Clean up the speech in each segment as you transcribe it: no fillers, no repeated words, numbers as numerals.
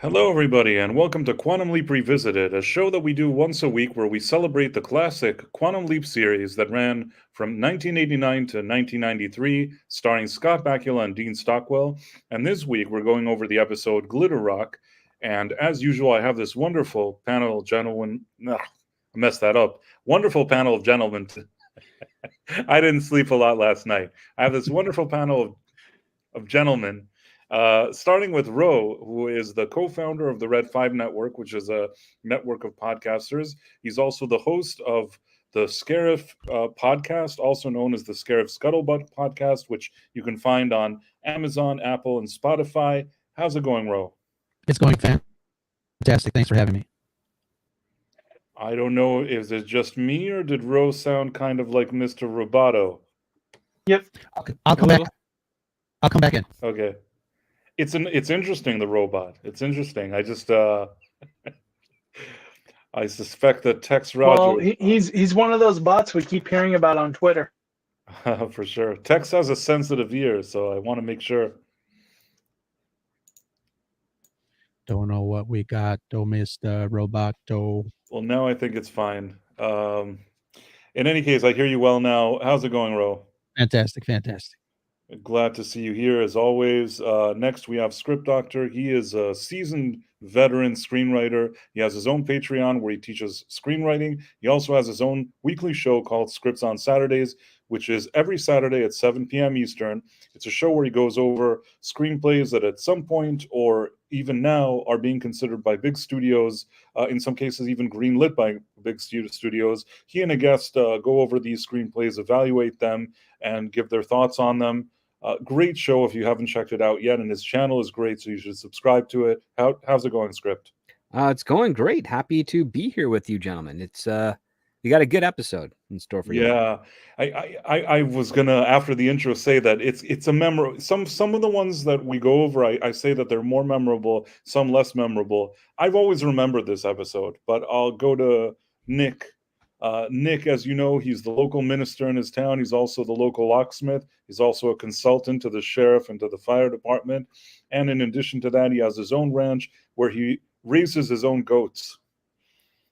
Hello, everybody, and welcome to Quantum Leap Revisited, a show that we do once a week where we celebrate the classic Quantum Leap series that ran from 1989 to 1993, starring Scott Bakula and Dean Stockwell. And this week, we're going over the episode Glitter Rock. And as usual, I have this wonderful panel of gentlemen. I messed that up. Wonderful panel of gentlemen. I didn't sleep a lot last night. I have this wonderful panel of gentlemen. Starting with Ro, who is the co-founder of the Red 5 Network, which is a network of podcasters. He's also the host of the Sacrif Podcast, also known as the Sacrif Scuttlebutt Podcast, which you can find on Amazon, Apple, and Spotify. How's it going, Ro? It's going fantastic. Thanks for having me. I don't know, is it just me, or did Ro sound kind of like Mr. Roboto? Yep. I'll come back. I'll come back in. Okay. It's interesting, the robot. It's interesting. I just I suspect that Tex Roger. Well, he's one of those bots we keep hearing about on Twitter. For sure. Tex has a sensitive ear, so I want to make sure. Don't know what we got. Don't miss the roboto. Well, now I think it's fine. In any case, I hear you well now. How's it going, Ro? Fantastic. Glad to see you here as always. Next, we have Script Doctor. He is a seasoned veteran screenwriter. He has his own Patreon where he teaches screenwriting. He also has his own weekly show called Scripts on Saturdays, which is every Saturday at 7 p.m. Eastern. It's a show where he goes over screenplays that at some point or even now are being considered by big studios, in some cases even greenlit by big studios. He and a guest go over these screenplays, evaluate them, and give their thoughts on them. Great show if you haven't checked it out yet, and his channel is great, so you should subscribe to it. How's it going, Script? It's going great. Happy to be here with you, gentlemen. It's you got a good episode in store for you. Yeah, I was gonna, after the intro, say that it's a memorable. Some of the ones that we go over, I say that they're more memorable, some less memorable. I've always remembered this episode, but I'll go to Nick. Nick, as you know, he's the local minister in his town. He's also the local locksmith. He's also a consultant to the sheriff and to the fire department. And in addition to that, he has his own ranch where he raises his own goats.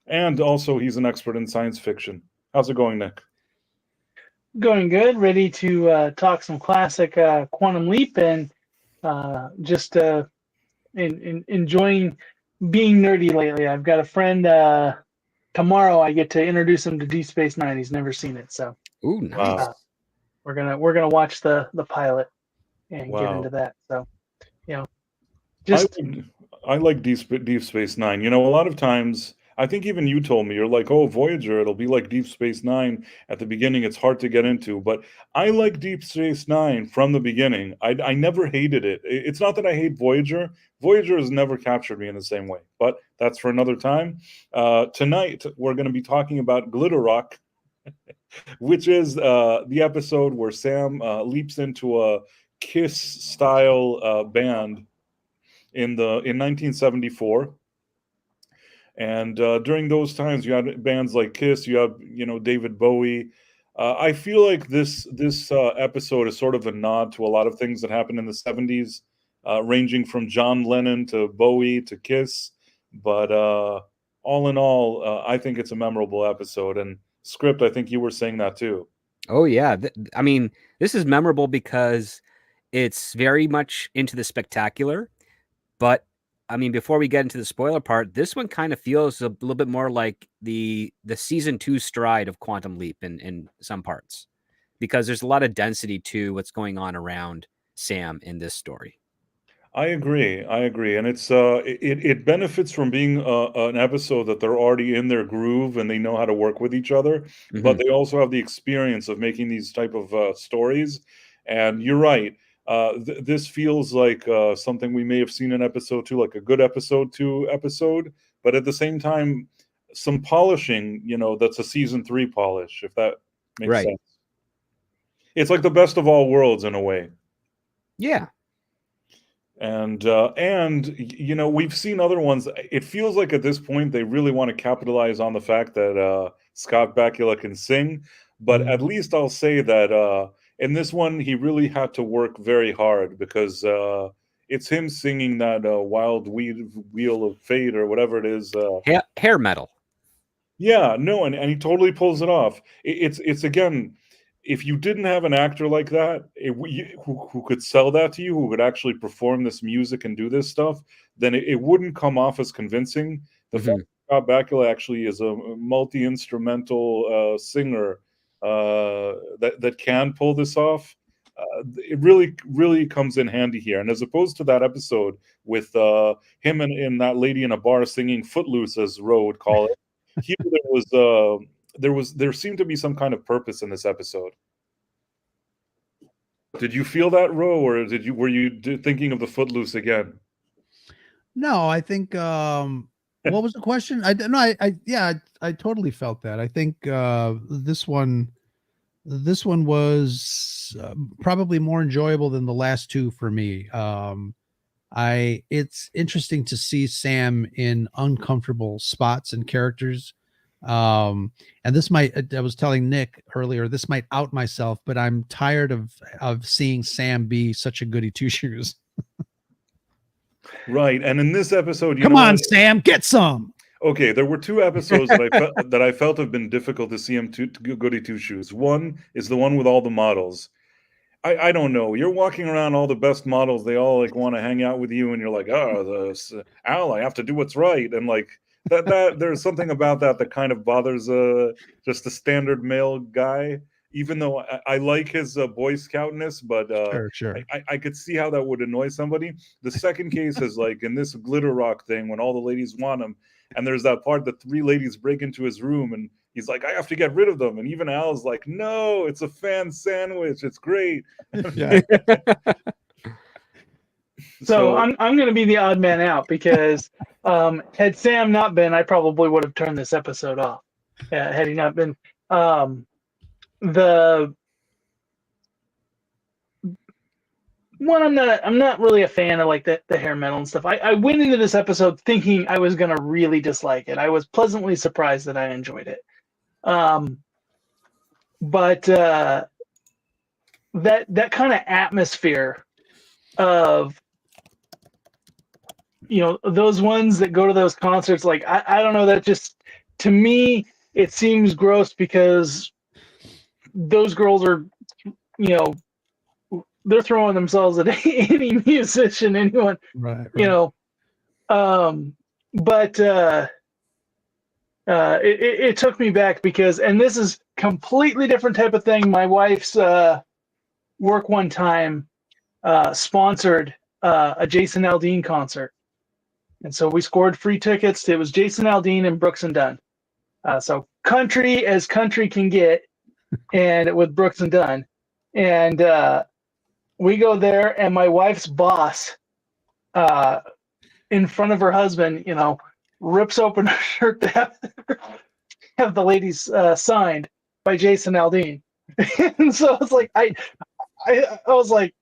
And also, he's an expert in science fiction. How's it going, Nick? Going good. Ready to talk some classic Quantum Leap and just enjoying being nerdy lately. I've got a friend. Tomorrow I get to introduce him to Deep Space Nine. He's never seen it, so ooh, nice. We're gonna watch the pilot and get into that. So, just I like Deep Space Nine. You know, a lot of times, I think even you told me, you're like, oh, Voyager, it'll be like Deep Space Nine at the beginning. It's hard to get into, but I like Deep Space Nine from the beginning. I never hated it. It's not that I hate Voyager. Voyager has never captured me in the same way, but that's for another time. Tonight, we're going to be talking about Glitter Rock, which is the episode where Sam leaps into a Kiss-style band in 1974. And during those times, you had bands like Kiss, you have, David Bowie. I feel like this episode is sort of a nod to a lot of things that happened in the 70s, ranging from John Lennon to Bowie to Kiss. But all in all, I think it's a memorable episode. And Script, I think you were saying that too. Oh, yeah. I mean, this is memorable because it's very much into the spectacular, but I mean, before we get into the spoiler part, this one kind of feels a little bit more like the season 2 stride of Quantum Leap in some parts, because there's a lot of density to what's going on around Sam in this story. I agree, and it's it benefits from being an episode that they're already in their groove and they know how to work with each other, but they also have the experience of making these type of stories. And you're right. This feels like something we may have seen in episode 2, like a good episode 2 episode, but at the same time, some polishing, that's a season 3 polish, if that makes sense. It's like the best of all worlds in a way. Yeah. And we've seen other ones. It feels like at this point, they really want to capitalize on the fact that Scott Bakula can sing, but at least I'll say that in this one, he really had to work very hard because it's him singing that Wild Wheel of Fate or whatever it is. Hair metal. Yeah, no, and he totally pulls it off. It's again, if you didn't have an actor like that who could sell that to you, who could actually perform this music and do this stuff, then it wouldn't come off as convincing. The fact that Scott Bakula actually is a multi-instrumental singer that can pull this off, it really comes in handy here. And as opposed to that episode with him and that lady in a bar singing Footloose, as Ro would call it, here there seemed to be some kind of purpose in this episode. Did you feel that, Ro, or were you thinking of the Footloose again? No, I think what was the question? I totally felt that. I think this one was probably more enjoyable than the last two for me. It's interesting to see Sam in uncomfortable spots and characters. And this might, I was telling Nick earlier, this might out myself, but I'm tired of seeing Sam be such a goody two shoes. Right. And in this episode, come on, Sam, get some. Okay, there were two episodes that I felt have been difficult to see him to goody two shoes. One is the one with all the models. I don't know. You're walking around all the best models. They all like want to hang out with you, and you're like, oh, Al, I have to do what's right. And like that there's something about that kind of bothers just a standard male guy. Even though I like his Boy Scoutness, but sure. I could see how that would annoy somebody. The second case is like in this Glitter Rock thing when all the ladies want him, and there's that part that three ladies break into his room, and he's like, I have to get rid of them. And even Al's like, no, it's a fan sandwich. It's great. Yeah. So I'm going to be the odd man out because had Sam not been, I probably would have turned this episode off. Had he not been. The one, I'm not really a fan of like the hair metal and stuff. I went into this episode thinking I was gonna really dislike it. I was pleasantly surprised that I enjoyed it. But that kind of atmosphere of, you know, those ones that go to those concerts, like I don't know, that just, to me it seems gross because those girls are, you know, they're throwing themselves at any musician, anyone, right. You know. But it took me back because, and this is completely different type of thing. My wife's work one time sponsored a Jason Aldean concert, and so we scored free tickets. It was Jason Aldean and Brooks and Dunn. So country as country can get. And with Brooks and Dunn, and we go there, and my wife's boss, in front of her husband, you know, rips open her shirt to have the ladies signed by Jason Aldean, and so it's like I was like,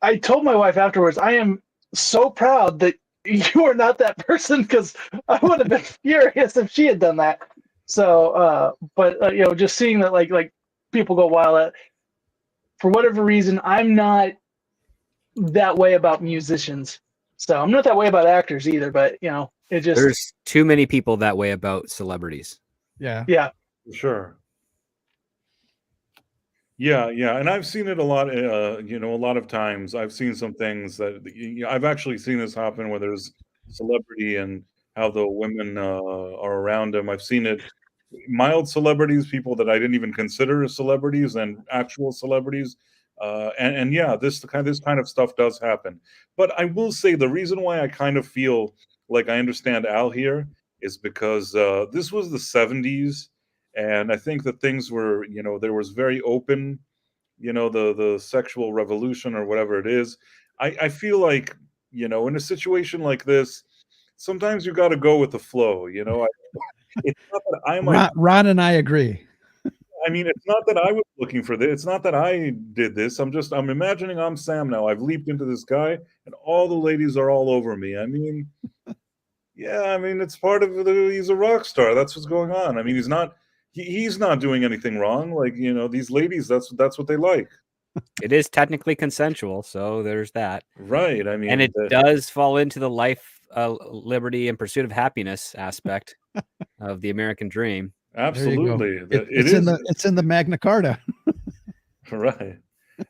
I told my wife afterwards, I am so proud that you are not that person, because I would have been furious if she had done that. So, but you know, just seeing that like people go wild for whatever reason, I'm not that way about musicians. So I'm not that way about actors either. But you know, it just, there's too many people that way about celebrities. Yeah. Sure. Yeah, and I've seen it a lot. You know, a lot of times I've seen some things that I've actually seen this happen where there's celebrity and how the women are around him. I've seen it, mild celebrities, people that I didn't even consider celebrities, and actual celebrities. And yeah, this kind of stuff does happen. But I will say the reason why I kind of feel like I understand Al here is because this was the 70s, and I think that things were, you know, there was very open, you know, the sexual revolution or whatever it is. I feel like, you know, in a situation like this, sometimes you got to go with the flow, you know. It's not that I'm Ron and I agree. I mean, it's not that I was looking for this. It's not that I did this. I'm imagining I'm Sam now. I've leaped into this guy, and all the ladies are all over me. I mean, yeah, I mean, it's part of he's a rock star. That's what's going on. I mean, he's not doing anything wrong. Like, you know, these ladies, that's what they like. It is technically consensual, so there's that. Right. I mean, And it does fall into the life, liberty, and pursuit of happiness aspect of the American dream. absolutely. It's in the Magna Carta. Right.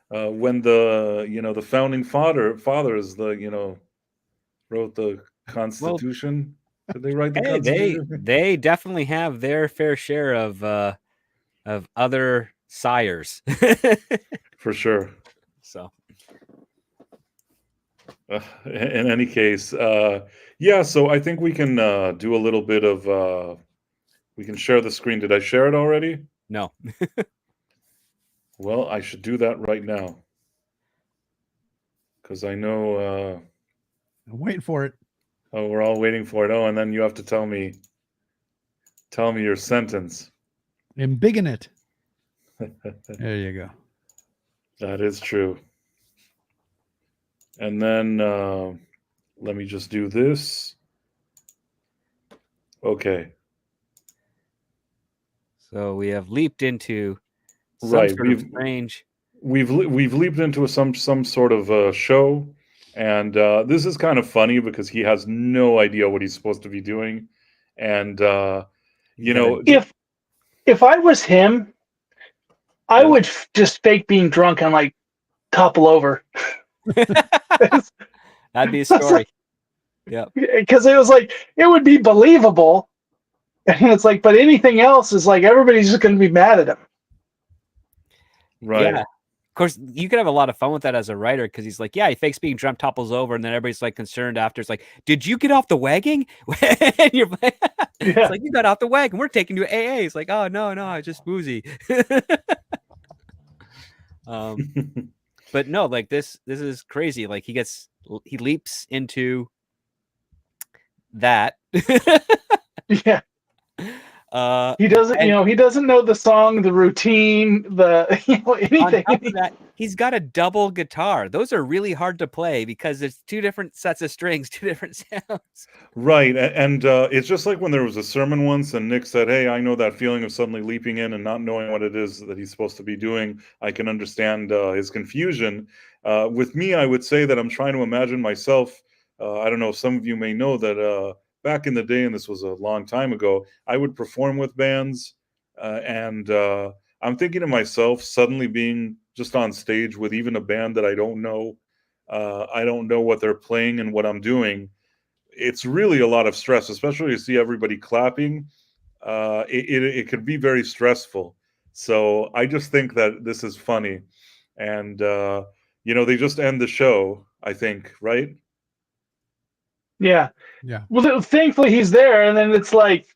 When the founding fathers, wrote the Constitution. Did they write the Hey, Constitution? they definitely have their fair share of other sires. For sure. So In any case, yeah. So I think we can do a little bit of. We can share the screen. Did I share it already? no. Well, I should do that right now. Because I know. I'm waiting for it. Oh, we're all waiting for it. Oh, and then you have to tell me your sentence. Embiggen it. There you go. That is true. And then let me just do this. Okay. So we have leaped into some Right. sort of strange. We've leaped into some sort of show, and this is kind of funny because he has no idea what he's supposed to be doing, and if I was him, I Yeah. would just fake being drunk and like topple over. That'd be a story. Yeah. Because it was like, it would be believable. And it's like, but anything else is like, everybody's just going to be mad at him. right. Yeah. Of course, you could have a lot of fun with that as a writer because he's like, yeah, he fakes being drunk, topples over, and then everybody's like concerned after. It's like, did you get off the wagon? And you're like, it's like, you got off the wagon. We're taking you to AA. It's like, oh, no, I just woozy. But no, like this is crazy. Like he leaps into that. Yeah. He doesn't, and he doesn't know the song, the routine, anything. on top of that, he's got a double guitar. Those are really hard to play because there's two different sets of strings, two different sounds. Right. And it's just like when there was a sermon once and Nick said, hey, I know that feeling of suddenly leaping in and not knowing what it is that he's supposed to be doing. I can understand his confusion. With me, I would say that I'm trying to imagine myself. I don't know if some of you may know that back in the day, and this was a long time ago, I would perform with bands. And I'm thinking to myself suddenly being just on stage with even a band that I don't know. I don't know what they're playing and what I'm doing. It's really a lot of stress, especially to see everybody clapping. It could be very stressful. So I just think that this is funny. And, they just end the show, I think, right? Yeah. Yeah. Well, thankfully he's there. And then it's like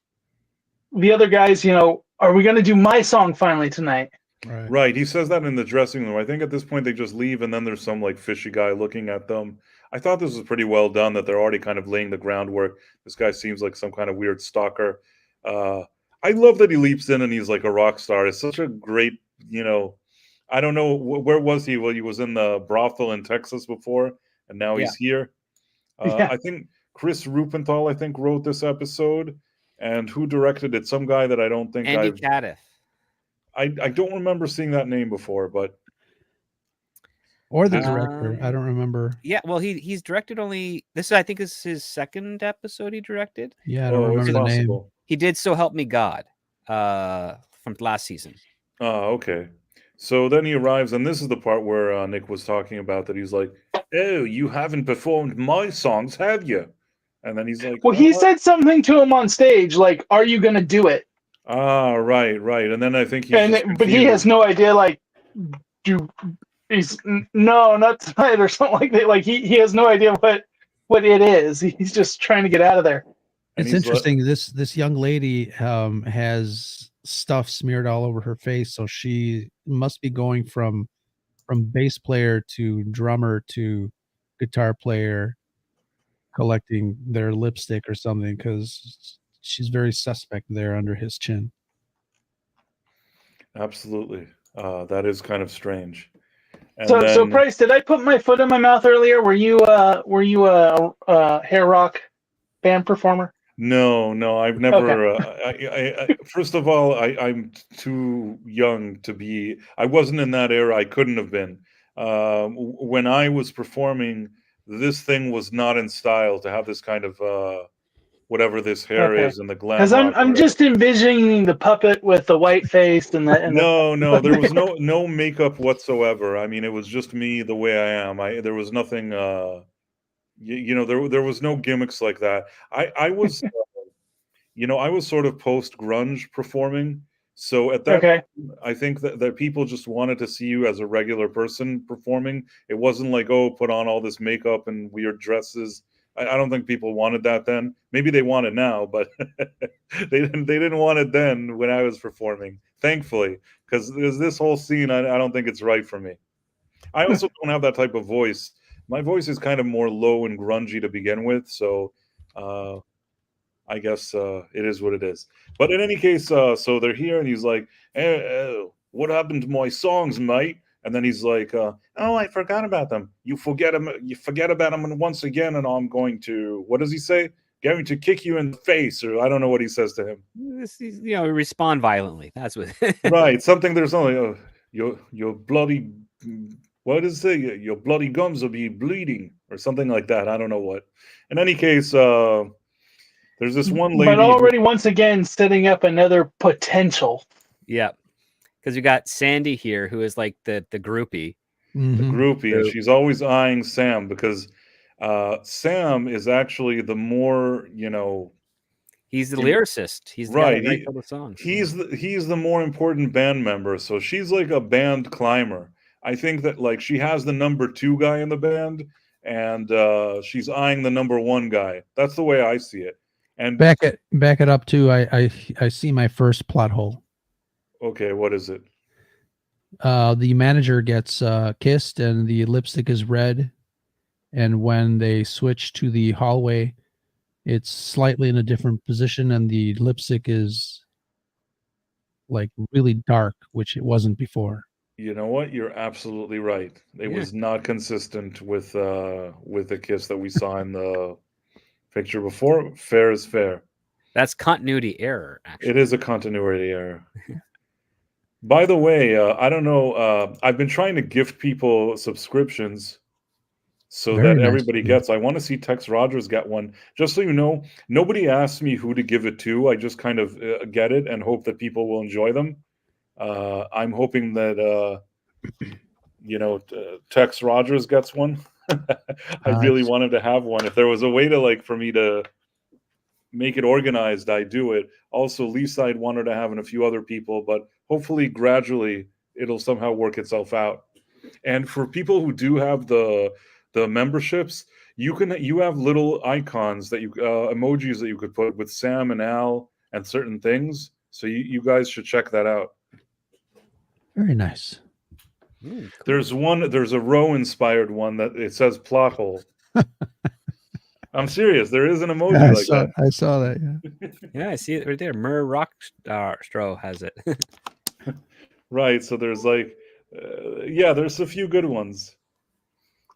the other guys, are we going to do my song finally tonight? Right. He says that in the dressing room. I think at this point they just leave and then there's some like fishy guy looking at them. I thought this was pretty well done that they're already kind of laying the groundwork. This guy seems like some kind of weird stalker. I love that he leaps in and he's like a rock star. It's such a great, I don't know, where was he? Well, he was in the brothel in Texas before and now he's here. I think Chris Rupenthal, wrote this episode. And who directed it? Some guy that I don't think Andy Cadiff. I don't remember seeing that name before, but or the director. I don't remember. Yeah, well, he's directed only this. I think is his second episode he directed. Yeah, I don't remember the name. He did So Help Me God from last season. Oh, okay. So then he arrives, and this is the part where Nick was talking about that. He's like, "Oh, you haven't performed my songs, have you?" And then he's like, "Well, he said something to him on stage, like, "Are you going to do it?" Ah, right. And then I think but he has no idea, like, no, not tonight or something like that. Like he has no idea what it is. He's just trying to get out of there. It's interesting. This young lady has stuff smeared all over her face, so she must be going from bass player to drummer to guitar player, collecting their lipstick or something, because she's very suspect there under his chin. Absolutely. That is kind of strange. And so Price, did I put my foot in my mouth earlier? Were you a hair rock band performer? No, I've never. First of all, I'm too young to be. I wasn't in that era. I couldn't have been. When I was performing, this thing was not in style to have this kind of whatever this hair Okay. is and the glam Because rock. I'm just envisioning the puppet with the white face and the No, there was no makeup whatsoever. I mean, it was just me the way I am. There was nothing. There was no gimmicks like that. I was. I was sort of post grunge performing. So at that, Okay. I think that people just wanted to see you as a regular person performing. It wasn't like, oh, put on all this makeup and weird dresses. I don't think people wanted that then. Maybe they want it now, but they didn't want it then when I was performing. Thankfully, because there's this whole scene. I don't think it's right for me. I also don't have that type of voice. My voice is kind of more low and grungy to begin with, so I guess it is what it is. But in any case, so they're here, and he's like, "What happened to my songs, mate?" And then he's like, "Oh, I forgot about them. You forget them. You forget about them once again, and I'm going to. What does he say? Going to kick you in the face, or I don't know what he says to him. This is, respond violently. That's what. Right? Something. There's something. Your bloody. What does it say? Your bloody gums will be bleeding, or something like that. I don't know what. In any case, there's this one lady. But already, once again, setting up another potential. Yeah, because you got Sandy here, who is like the groupie. The groupie, and she's always eyeing Sam because Sam is actually the more, he's the lyricist. He's the right. guy that writes all the songs. He's the more important band member. So she's like a band climber. I think that like she has the number 2 guy in the band, and she's eyeing the number 1 guy. That's the way I see it. And back it up too. I see my first plot hole. Okay, what is it? The manager gets kissed and the lipstick is red, and when they switch to the hallway, it's slightly in a different position and the lipstick is like really dark, which it wasn't before. You know what? You're absolutely right. It was not consistent with the kiss that we saw in the picture before. Fair is fair. That's continuity error, actually. It is a continuity error. By the way, I don't know. I've been trying to gift people subscriptions so Very that nice everybody of you. gets. I want to see Tex Rogers get one. Just so you know, nobody asked me who to give it to. I just kind of get it and hope that people will enjoy them. I'm hoping that Tex Rogers gets one. I really wanted to have one. If there was a way to for me to make it organized, I do it. Also, Lisa, I'd wanted to have and a few other people, but hopefully gradually it'll somehow work itself out. And for people who do have the memberships, you have little icons that emojis that you could put with Sam and Al and certain things. So you guys should check that out. Very nice. Cool. There's a Row inspired one that it says plot hole. I'm serious. There is an emoji that. I saw that. Yeah. Yeah, I see it right there. Mur Rockstro has it. Right. So there's there's a few good ones.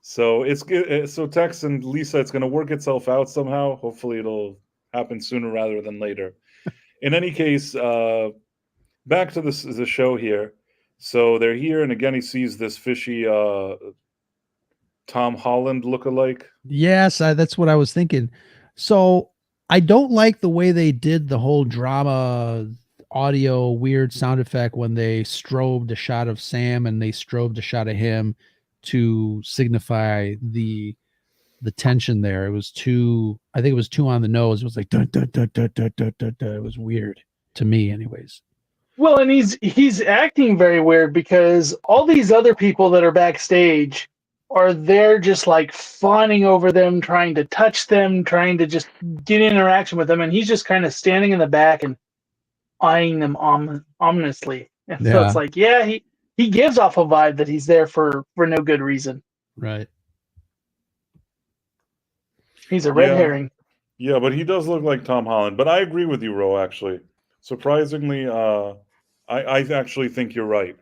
So it's good. So Tex and Lisa, it's going to work itself out somehow. Hopefully it'll happen sooner rather than later. In any case, back to the show here. So they're here, and again, he sees this fishy Tom Holland lookalike. Yes, that's what I was thinking. So I don't like the way they did the whole drama audio weird sound effect when they strobed a shot of Sam and they strobed a shot of him to signify the tension there. It was too on the nose. It was like dun, dun, dun, dun, dun, dun, dun, dun. It was weird to me anyways. Well, and he's acting very weird because all these other people that are backstage are there just like fawning over them, trying to touch them, trying to just get interaction with them, and he's just kind of standing in the back and eyeing them ominously. And so it's like, he gives off a vibe that he's there for no good reason. Right. He's a red herring. Yeah, but he does look like Tom Holland. But I agree with you, Ro, actually. Surprisingly, I actually think you're right.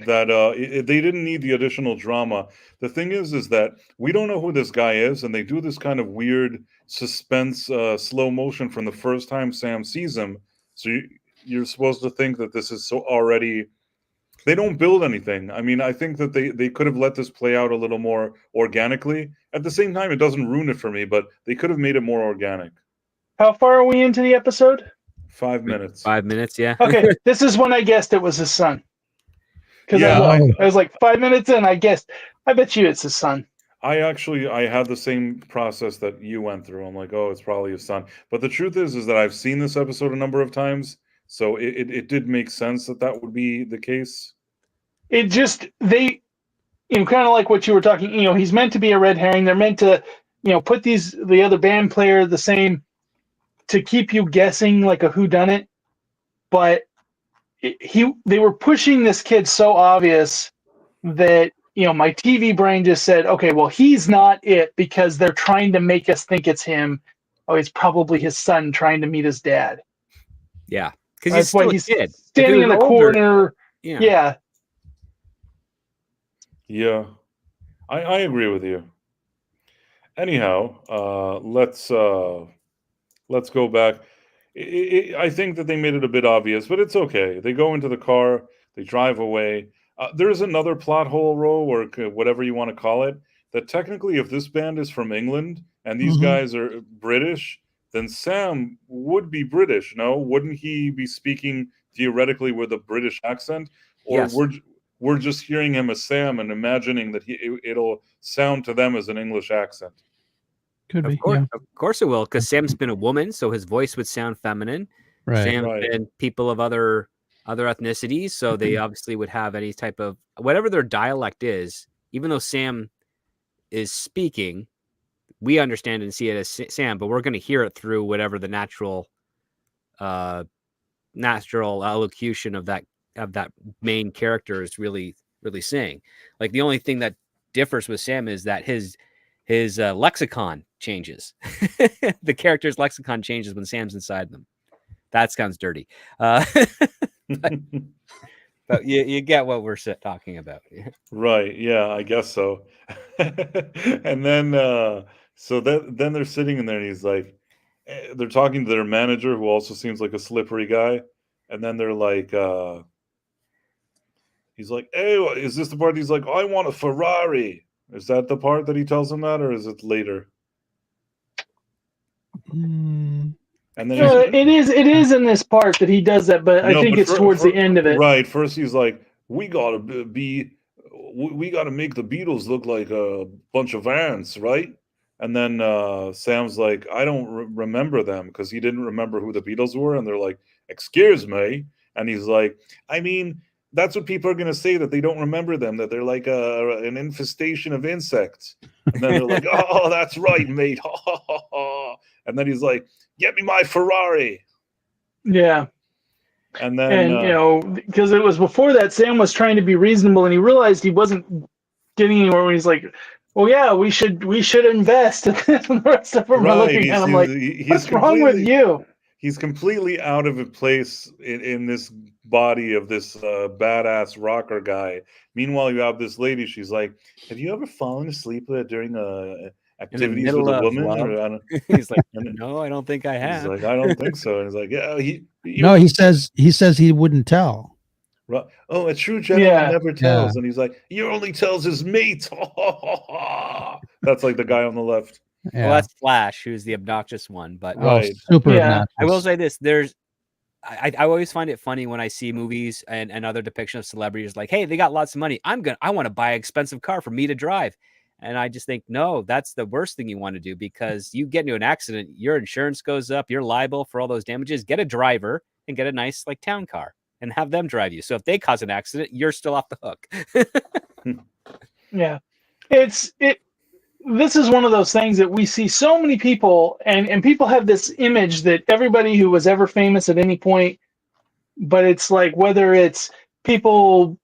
that they didn't need the additional drama. The thing is that we don't know who this guy is, and they do this kind of weird suspense, slow motion from the first time Sam sees him. So you're supposed to think that this is so already. They don't build anything. I mean, I think that they could have let this play out a little more organically. At the same time, it doesn't ruin it for me, but they could have made it more organic. How far are we into the episode? 5 minutes. 5 minutes, yeah. Okay, this is when I guessed it was his son. Because Yeah, I was like 5 minutes in, I guessed. I bet you it's his son. I had the same process that you went through. I'm like, oh, it's probably his son. But the truth is that I've seen this episode a number of times, so it did make sense that would be the case. It just kind of like what you were talking. He's meant to be a red herring. They're meant to, put the other band player the same to keep you guessing like a whodunit. But they were pushing this kid so obvious that my TV brain just said, okay, well, he's not it because they're trying to make us think it's him. Oh, it's probably his son trying to meet his dad. Yeah, because that's why he's kid. standing in the corner. Yeah. Yeah, I agree with you. Anyhow, let's go back. I think that they made it a bit obvious, but it's okay. They go into the car, they drive away. There's another plot hole, Ro, or whatever you want to call it, that technically if this band is from England and these guys are British, then Sam would be British, no? Wouldn't he be speaking theoretically with a British accent? Or yes. We're just hearing him as Sam and imagining that it'll sound to them as an English accent. Could be. Of course it will, because Sam's been a woman, so his voice would sound feminine. Right. Sam's been people of other ethnicities, so they obviously would have any type of whatever their dialect is. Even though Sam is speaking, we understand and see it as Sam, but we're going to hear it through whatever the natural elocution of that main character is really saying. Like the only thing that differs with Sam is that his lexicon changes. The character's lexicon changes when Sam's inside them. That sounds dirty. But you get what we're talking about. Right. Yeah, I guess so. And then then they're sitting in there and he's like, they're talking to their manager who also seems like a slippery guy. And then they're like, he's like, hey, is this the part? He's like, I want a Ferrari. Is that the part that he tells them that, or is it later? And then it is in this part that he does that, but I think it's towards the end of it. Right. First, he's like, we gotta make the Beatles look like a bunch of ants, right? And then Sam's like, I don't remember them, because he didn't remember who the Beatles were. And they're like, excuse me. And he's like, I mean, that's what people are going to say, that they don't remember them, that they're like an infestation of insects. And then they're like, oh, that's right, mate. And then he's like, get me my Ferrari. Yeah. And then, because it was before that, Sam was trying to be reasonable, and he realized he wasn't getting anywhere when he's like, well, yeah, we should invest. And the rest of them are looking at him like, what's wrong with you? He's completely out of place in this body of this badass rocker guy. Meanwhile, you have this lady. She's like, have you ever fallen asleep during activities with a woman? He's like, no, I don't think I have. He's like, I don't think so. And he's like, yeah. He says he wouldn't tell. Right. Oh, a true gentleman never tells. And he's like, he only tells his mates. That's like the guy on the left. Yeah. Well, that's Flash, who's the obnoxious one. But super obnoxious. I will say this: I always find it funny when I see movies and other depiction of celebrities like, hey, they got lots of money. I want to buy an expensive car for me to drive. And I just think, no, that's the worst thing you want to do, because you get into an accident, your insurance goes up, you're liable for all those damages. Get a driver and get a nice town car and have them drive you. So if they cause an accident, you're still off the hook. Yeah, this is one of those things that we see so many people, and people have this image that everybody who was ever famous at any point, but it's like, whether it's people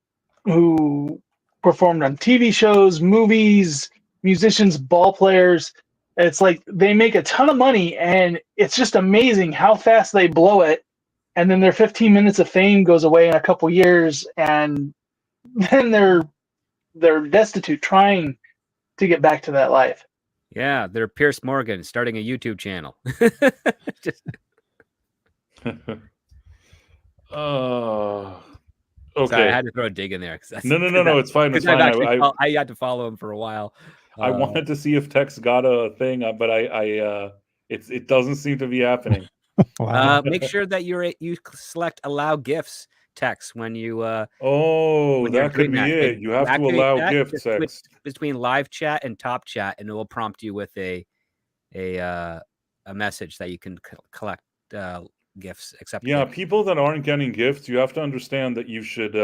who performed on TV shows, movies, musicians, ball players, it's like they make a ton of money, and it's just amazing how fast they blow it. And then their 15 minutes of fame goes away in a couple years, and then they're destitute, trying to get back to that life. Yeah, they're Pierce Morgan starting a YouTube channel. Just Okay. sorry, I had to throw a dig in there. No. It's fine. It's fine. I had to follow him for a while. I wanted to see if Tex got a thing, but it doesn't seem to be happening. Wow. Make sure that you select allow gifts text when you Oh, when you're that could doing be that. it. And You have to activate allow that, gift just switch text. between live chat and top chat, and it will prompt you with a message that you can collect gifts. Accept. Yeah, gifts. people that aren't getting gifts, you have to understand that you should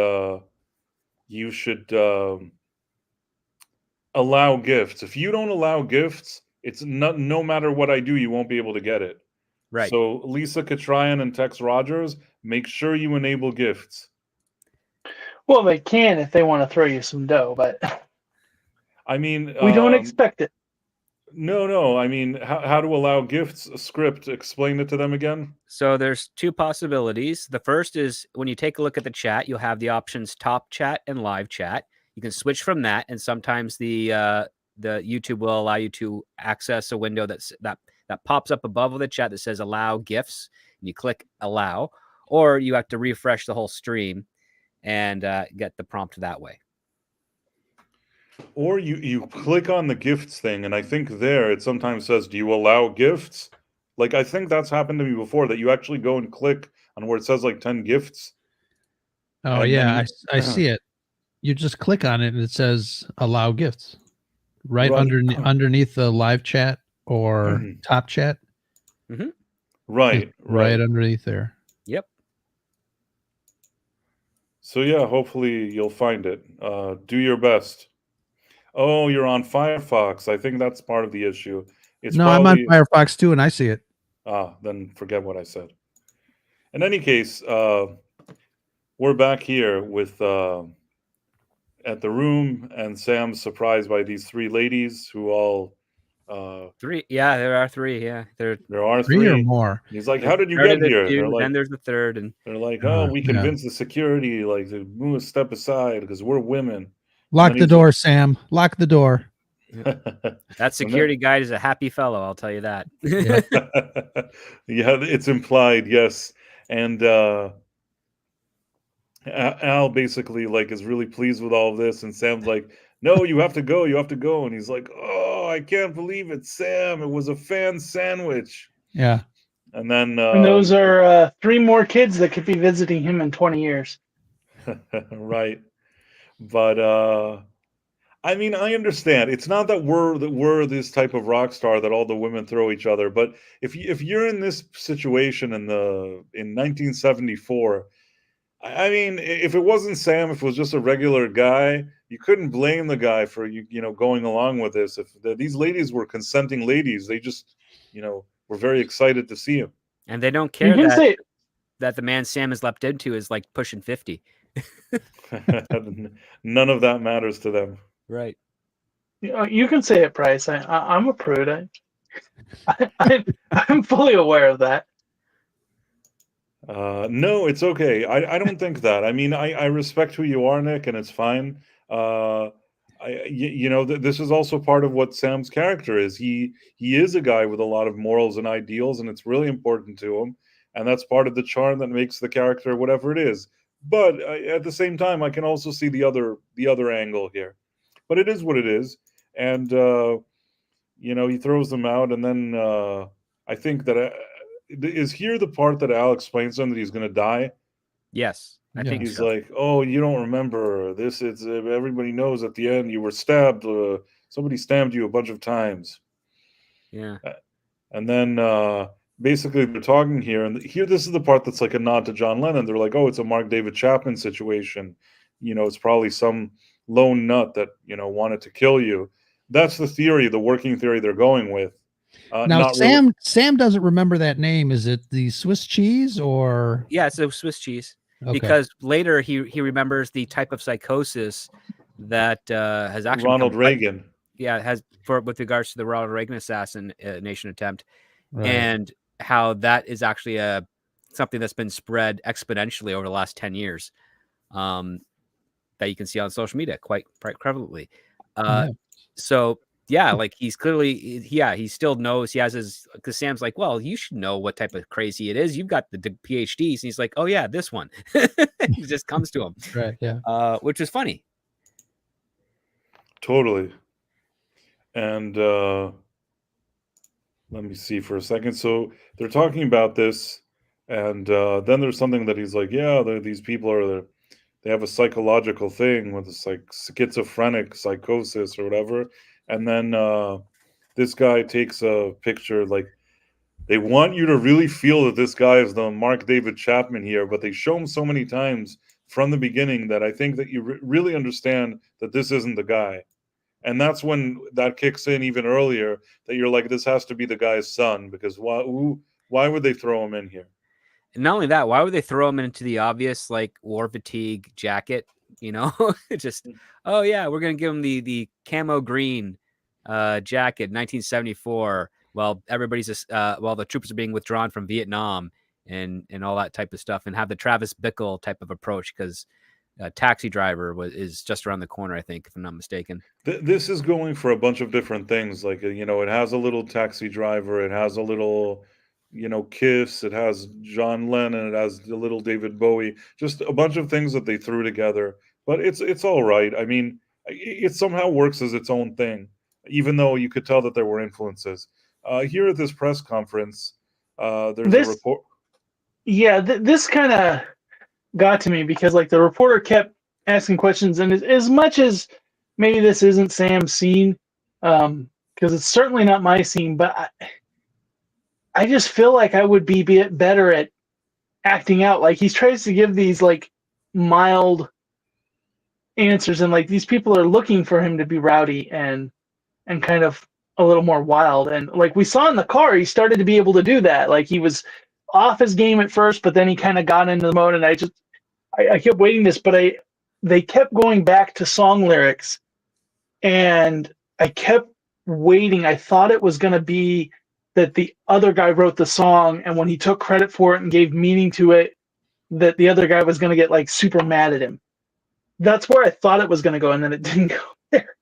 allow gifts. If you don't allow gifts, it's not, no matter what I do, you won't be able to get it. Right. So Lisa Katryan and Tex Rogers, make sure you enable gifts. Well, they can if they want to throw you some dough, but I mean, we don't expect it. No. I mean, how to allow gifts script. Explain it to them again. So there's two possibilities. The first is when you take a look at the chat, you'll have the options top chat and live chat. You can switch from that, and sometimes the YouTube will allow you to access a window that pops up above the chat that says allow gifts, and you click allow, or you have to refresh the whole stream and get the prompt that way. Or you click on the gifts thing, and I think there it sometimes says, do you allow gifts? Like, I think that's happened to me before, that you actually go and click on where it says like 10 gifts. Oh, and yeah, I see it. You just click on it and it says allow gifts right underneath the live chat or top chat. Mm-hmm. Right underneath there. Yep. So yeah, hopefully you'll find it. Do your best. Oh, you're on Firefox. I think that's part of the issue. I'm on Firefox too, and I see it. Then forget what I said. In any case, we're back here with at the room, and Sam's surprised by these three ladies who all three. Yeah, there are three. Yeah, there are three or more. He's like, "How did you get here?" They're like, then there's the third, and they're like, "Oh, we convinced the security like to move a step aside because we're women." Lock the door, Sam. Lock the door. That security guy is a happy fellow, I'll tell you that. Yeah, it's implied, yes. And Al basically like is really pleased with all of this, and Sam's like, "No, you have to go, and he's like, "Oh, I can't believe it, Sam! It was a fan sandwich." Yeah. And then and those are 3 more kids that could be visiting him in 20 years. Right. But I mean, I understand. It's not that we're this type of rock star that all the women throw each other, but if you're in this situation in 1974, I mean, if it wasn't Sam, if it was just a regular guy, you couldn't blame the guy for going along with this. If these ladies were consenting ladies, they just were very excited to see him, and they don't care that the man Sam has leapt into is like pushing 50. None of that matters to them. Right. You can say it, Price. I'm a prude. I'm fully aware of that. No, it's okay. I don't think that. I mean, I respect who you are, Nick, and it's fine. This is also part of what Sam's character is. He is a guy with a lot of morals and ideals, and it's really important to him. And that's part of the charm that makes the character whatever it is. But at the same time, I can also see the other angle here. But it is what it is, and he throws them out, and then I think that is here the part that Al explains to him that he's going to die. Yes, I think he's so. like, "Oh, you don't remember this? It's everybody knows at the end you were stabbed. Somebody stabbed you a bunch of times." Yeah, and then basically they're talking here, and here this is the part that's like a nod to John Lennon. They're like, "Oh, it's a Mark David Chapman situation. It's probably some lone nut that wanted to kill you." That's the theory, the working theory they're going with. Now Sam doesn't remember that name. Is it the Swiss cheese or? Yeah, it's a Swiss cheese. Okay. Because later he remembers the type of psychosis that has actually Ronald Reagan. With regards to the Ronald Reagan assassination attempt, right. And how that is actually something that's been spread exponentially over the last 10 years. that you can see on social media quite prevalently. Yeah. So yeah, like he's clearly, he still knows he has his, because Sam's like, well, you should know what type of crazy it is. You've got the PhDs. And he's like, oh yeah, this one. He just comes to him. Right. Yeah. Which is funny. Totally. And let me see for a second. So they're talking about this, and then there's something that he's like, yeah, these people they have a psychological thing with this like schizophrenic psychosis or whatever. And then this guy takes a picture, like they want you to really feel that this guy is the Mark David Chapman here, but they show him so many times from the beginning that I think that you really understand that this isn't the guy. And that's when that kicks in even earlier, that you're like, this has to be the guy's son, because why would they throw him in here? And not only that, why would they throw him into the obvious like war fatigue jacket? You know, just, oh yeah, we're gonna give him the camo green jacket, 1974. While everybody's just while the troops are being withdrawn from Vietnam and all that type of stuff, and have the Travis Bickle type of approach, because Taxi Driver is just around the corner, I think, if I'm not mistaken. This is going for a bunch of different things. Like, you know, it has a little Taxi Driver, it has a little, you know, Kiss, it has John Lennon, it has a little David Bowie, just a bunch of things that they threw together. But it's all right. I mean, it somehow works as its own thing, even though you could tell that there were influences. Here at this press conference, there's a report. Yeah, this kind of got to me, because like the reporter kept asking questions, and as much as maybe this isn't Sam's scene, because it's certainly not my scene, but I just feel like I would be better at acting out. Like he tries to give these like mild answers, and like these people are looking for him to be rowdy and kind of a little more wild. And like we saw in the car, he started to be able to do that. Like he was off his game at first, but then he kind of got into the mode, and I kept waiting this, but they kept going back to song lyrics, and I kept waiting. I thought it was going to be that the other guy wrote the song, and when he took credit for it and gave meaning to it, that the other guy was going to get like super mad at him. That's where I thought it was going to go, and then it didn't go there.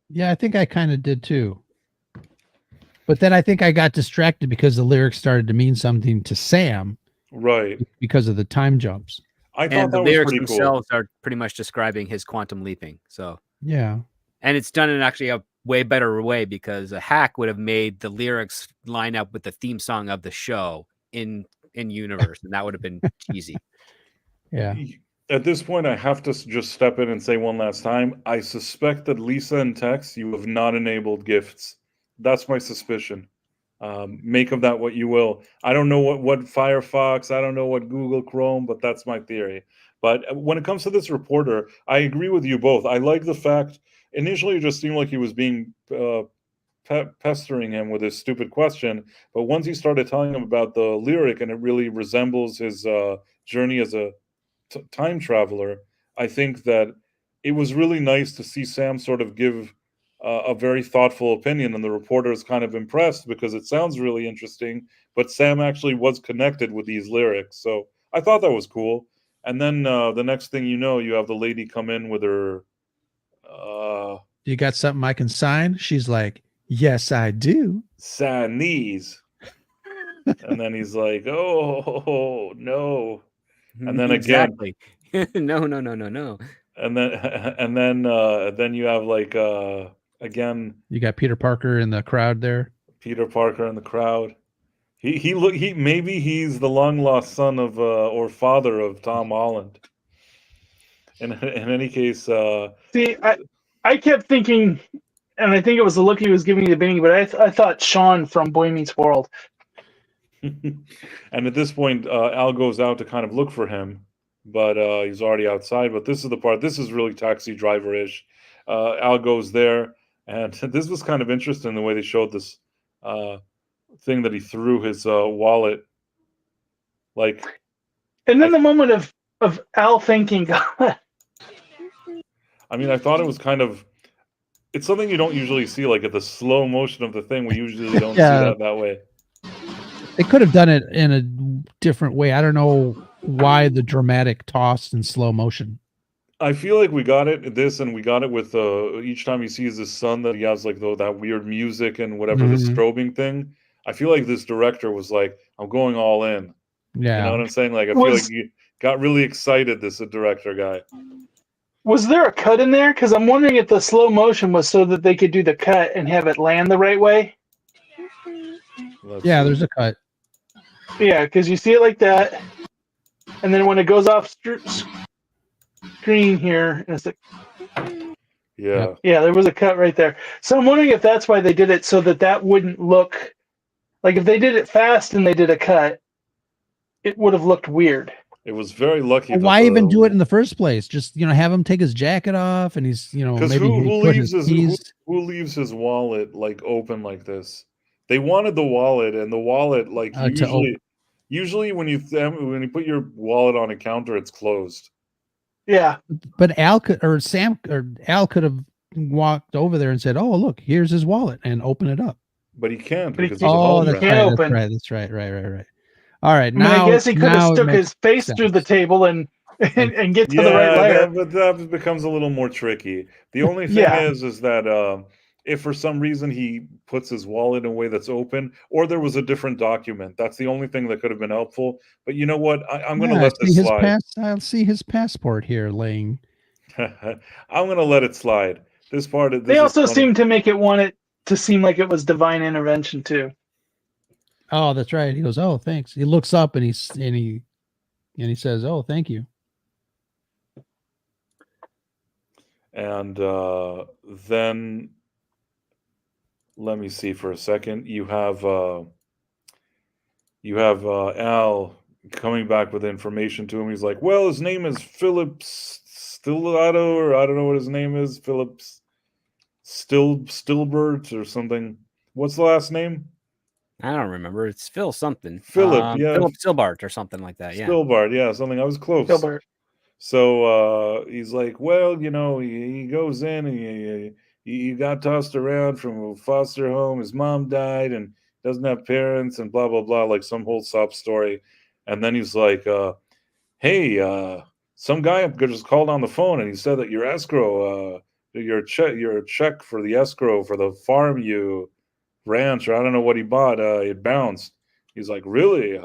Yeah, I think I kind of did too. But then I think I got distracted because the lyrics started to mean something to Sam. Right. Because of the time jumps. I thought and the that was lyrics pretty themselves cool. are pretty much describing his quantum leaping. So yeah. And it's done in actually a way better way, because a hack would have made the lyrics line up with the theme song of the show in universe, and that would have been cheesy. Yeah. At this point, I have to just step in and say one last time, I suspect that Lisa and Tex, you have not enabled gifts. That's my suspicion. Make of that what you will. I don't know what Firefox, I don't know what Google Chrome, but that's my theory. But when it comes to this reporter, I agree with you both. I like the fact, initially it just seemed like he was being pestering him with his stupid question, but once he started telling him about the lyric, and it really resembles his journey as a time traveler, I think that it was really nice to see Sam sort of give a very thoughtful opinion, and the reporter is kind of impressed because it sounds really interesting, but Sam actually was connected with these lyrics. So I thought that was cool. And then the next thing you know, you have the lady come in with her. You got something I can sign? She's like, yes, I do. Sanese. And then he's like, oh, no. And then exactly. Again, no. And then you have like again. You got Peter Parker in the crowd there. Peter Parker in the crowd. He maybe he's the long lost son of or father of Tom Holland. In any case, see, I kept thinking, and I think it was the look he was giving me the beginning, but I thought Sean from Boy Meets World. And at this point, Al goes out to kind of look for him, but he's already outside. But this is the part. This is really Taxi Driver-ish. Al goes there, and this was kind of interesting the way they showed this thing that he threw his wallet, like. And then the moment of Al thinking, God. I mean, I thought it was kind of. It's something you don't usually see, like at the slow motion of the thing. We usually don't see that way. They could have done it in a different way. I don't know why the dramatic toss in slow motion. I feel like we got it and we got it with each time he sees his son that he has like that weird music and whatever the Mhm. strobing thing. I feel like this director was like, I'm going all in. You know Yeah. what I'm saying? Like I feel like he got really excited. This director guy. Was there a cut in there? Because I'm wondering if the slow motion was so that they could do the cut and have it land the right way. Yeah, there's a cut. Yeah, because you see it like that, and then when it goes off screen here, it's like, Yeah. yeah, there was a cut right there. So I'm wondering if that's why they did it, so that wouldn't look like if they did it fast and they did a cut, it would have looked weird. It was very lucky. Well, why even do it in the first place? Just have him take his jacket off, and he's because maybe who put leaves his keys. who leaves his wallet like open like this? They wanted the wallet, and the wallet like usually when you put your wallet on a counter, it's closed. Yeah, but Al could have walked over there and said, "Oh, look, here's his wallet," and open it up. But he can't But he because can't- he's a hall that's rat. right, open. that's right. Right. All right, I mean, I guess he could have stuck his face sense. through the table and get to the right Yeah, layer. but that becomes a little more tricky. The only thing Yeah. is that if for some reason he puts his wallet in a way that's open, or there was a different document, that's the only thing that could have been helpful. But you know what? I'm going to let this slide. I'll see his passport here laying. I'm going to let it slide. This part of this They also is seem to make it want it to seem like it was divine intervention too. Oh, that's right. He goes, "Oh, thanks." He looks up and he says, "Oh, thank you." And then let me see for a second. You have Al coming back with information to him. He's like, "Well, his name is Philip Stillato, or I don't know what his name is. Philip Stillbert or something. What's the last name? I don't remember. It's Phil something. Philip, yeah. Philip Stillbart or something like that. Yeah. Stillbart, yeah, something. I was close. Gilbert. So he's like, well, he goes in and he got tossed around from a foster home. His mom died and doesn't have parents and blah, blah, blah, like some whole sob story. And then he's like, hey, some guy just called on the phone and he said that your escrow, your check for the escrow for the farm you ranch, or I don't know what he bought, it bounced. He's like, really?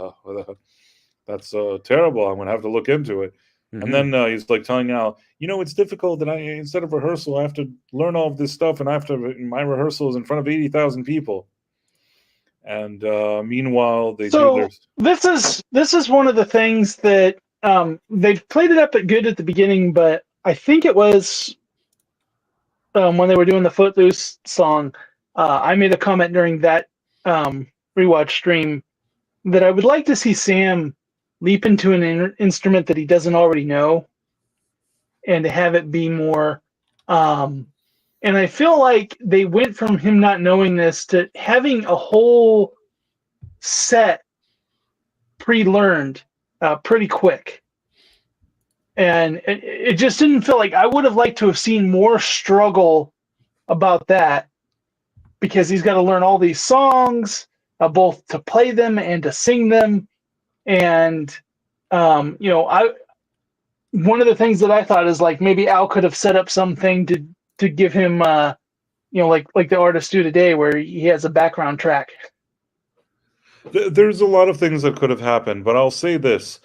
That's terrible. I'm going to have to look into it. And then he's like telling Al, it's difficult that instead of rehearsal, I have to learn all of this stuff, and my rehearsal is in front of 80,000 people. And meanwhile, they do their. This is one of the things that they've played it up at good at the beginning, but I think it was when they were doing the Footloose song. I made a comment during that rewatch stream that I would like to see Sam leap into an instrument that he doesn't already know and to have it be more and I feel like they went from him not knowing this to having a whole set pre-learned pretty quick, and it just didn't feel like I would have liked to have seen more struggle about that, because he's got to learn all these songs, both to play them and to sing them. And one of the things that I thought is like maybe Al could have set up something to give him like the artists do today, where he has a background track. There's a lot of things that could have happened, but I'll say this.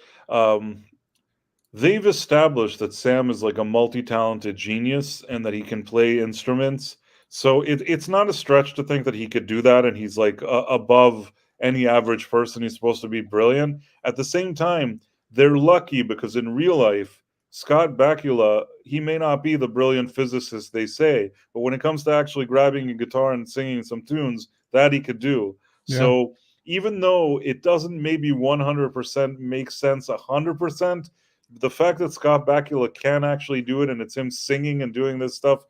They've established that Sam is like a multi-talented genius and that he can play instruments. So it's not a stretch to think that he could do that and he's like above any average person. He's supposed to be brilliant. At the same time, they're lucky because in real life, Scott Bakula, he may not be the brilliant physicist they say, but when it comes to actually grabbing a guitar and singing some tunes, that he could do. Yeah. So even though it doesn't maybe 100% make sense 100%, the fact that Scott Bakula can actually do it and it's him singing and doing this stuff,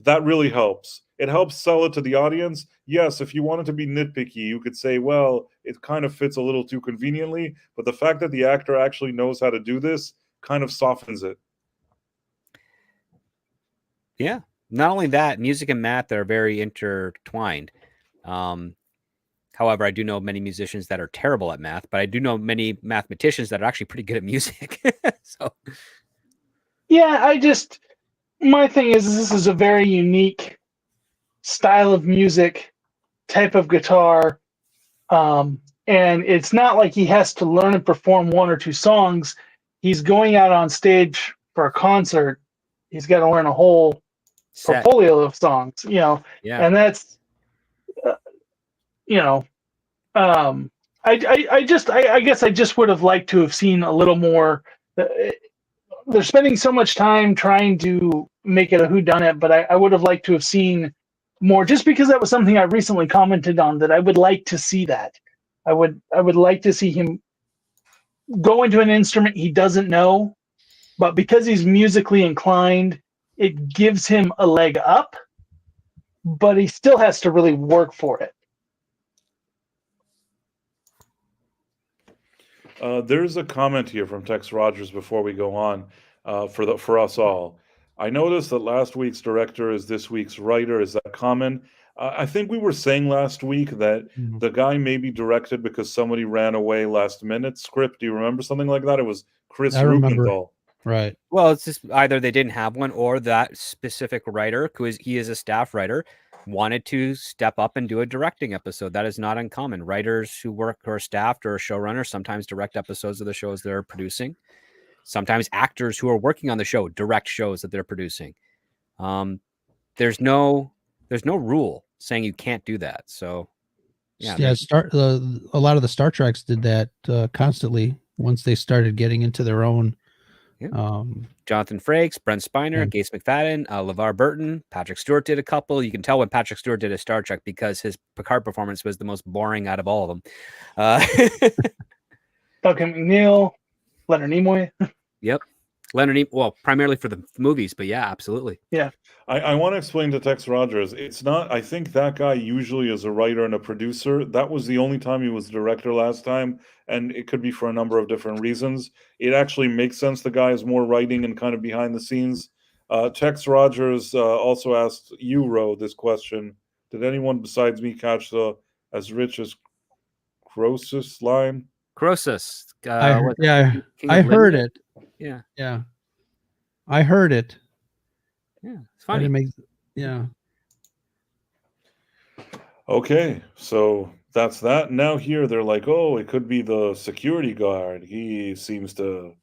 that really helps. It helps sell it to the audience. Yes, if you wanted to be nitpicky, you could say, well, it kind of fits a little too conveniently, but the fact that the actor actually knows how to do this kind of softens it. Yeah. Not only that, music and math are very intertwined. However, I do know many musicians that are terrible at math, but I do know many mathematicians that are actually pretty good at music. So Yeah, my thing is this is a very unique style of music, type of guitar, and it's not like he has to learn and perform one or two songs. He's going out on stage for a concert. He's got to learn a whole Set. portfolio of songs, Yeah. and that's, I guess I just would have liked to have seen a little more. They're spending so much time trying to make it a whodunit, but I would have liked to have seen more, just because that was something I recently commented on, that I would like to see that. I would like to see him go into an instrument he doesn't know, but because he's musically inclined, it gives him a leg up, but he still has to really work for it. There's a comment here from Tex Rogers before we go on, for us all. I noticed that last week's director is this week's writer. Is that common? I think we were saying last week that the guy may be directed because somebody ran away last minute script. Do you remember something like that? It was Chris Rubenthal. Right. Well, it's just either they didn't have one, or that specific writer, he is a staff writer, wanted to step up and do a directing episode. That is not uncommon. Writers who are staffed or a showrunner sometimes direct episodes of the shows they're producing. Sometimes actors who are working on the show direct shows that they're producing. There's no rule saying you can't do that. So yeah, a lot of the Star Treks did that constantly once they started getting into their own. Yeah. Jonathan Frakes, Brent Spiner, Gase McFadden, LeVar Burton, Patrick Stewart did a couple. You can tell when Patrick Stewart did a Star Trek because his Picard performance was the most boring out of all of them. Duncan McNeil, Leonard Nimoy. Yep. Leonard Nimoy, well, primarily for the movies, but yeah, absolutely. Yeah. I want to explain to Tex Rogers. It's not, I think that guy usually is a writer and a producer. That was the only time he was director last time, and it could be for a number of different reasons. It actually makes sense the guy is more writing and kind of behind the scenes. Tex Rogers also asked you, Ro, this question. Did anyone besides me catch the as rich as Croesus line? Croesus. I heard it. Yeah. Yeah. I heard it. Yeah, it's funny. Yeah. Okay, so that's that. Now here they're like, oh, it could be the security guard. He seems to,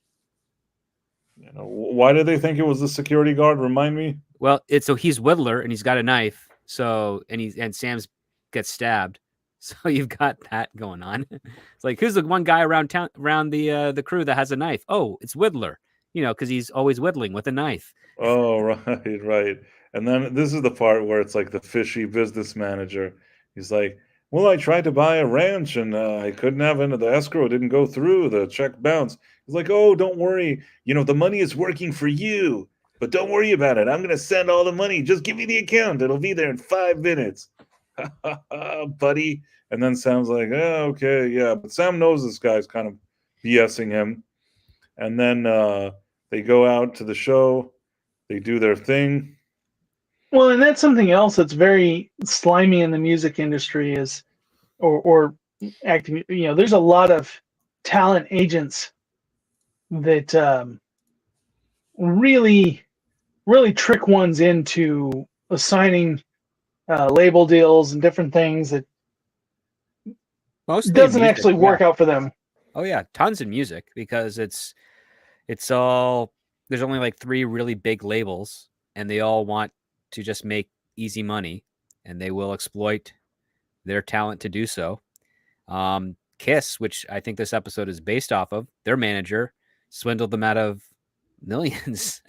why did they think it was the security guard? Remind me. Well, so he's Whittler and he's got a knife. So and Sam's gets stabbed. So you've got that going on. It's like, who's the one guy around town, around the crew that has a knife? Oh, it's Whittler. Because he's always whittling with a knife. Oh, right. And then this is the part where it's like the fishy business manager. He's like, well, I tried to buy a ranch and I couldn't have it. The escrow didn't go through. The check bounced. He's like, oh, don't worry. The money is working for you, but don't worry about it. I'm going to send all the money. Just give me the account. It'll be there in 5 minutes. Buddy. And then Sam's like, oh, okay, yeah. But Sam knows this guy's kind of BSing him. And then they go out to the show. They do their thing. Well, and that's something else that's very slimy in the music industry is, or acting. There's a lot of talent agents that really, really trick ones into assigning label deals and different things that doesn't actually work out for them. Oh yeah, tons of music, because it's all, there's only like 3 really big labels, and they all want to just make easy money, and they will exploit their talent to do so. Kiss, which I think this episode is based off of, their manager swindled them out of millions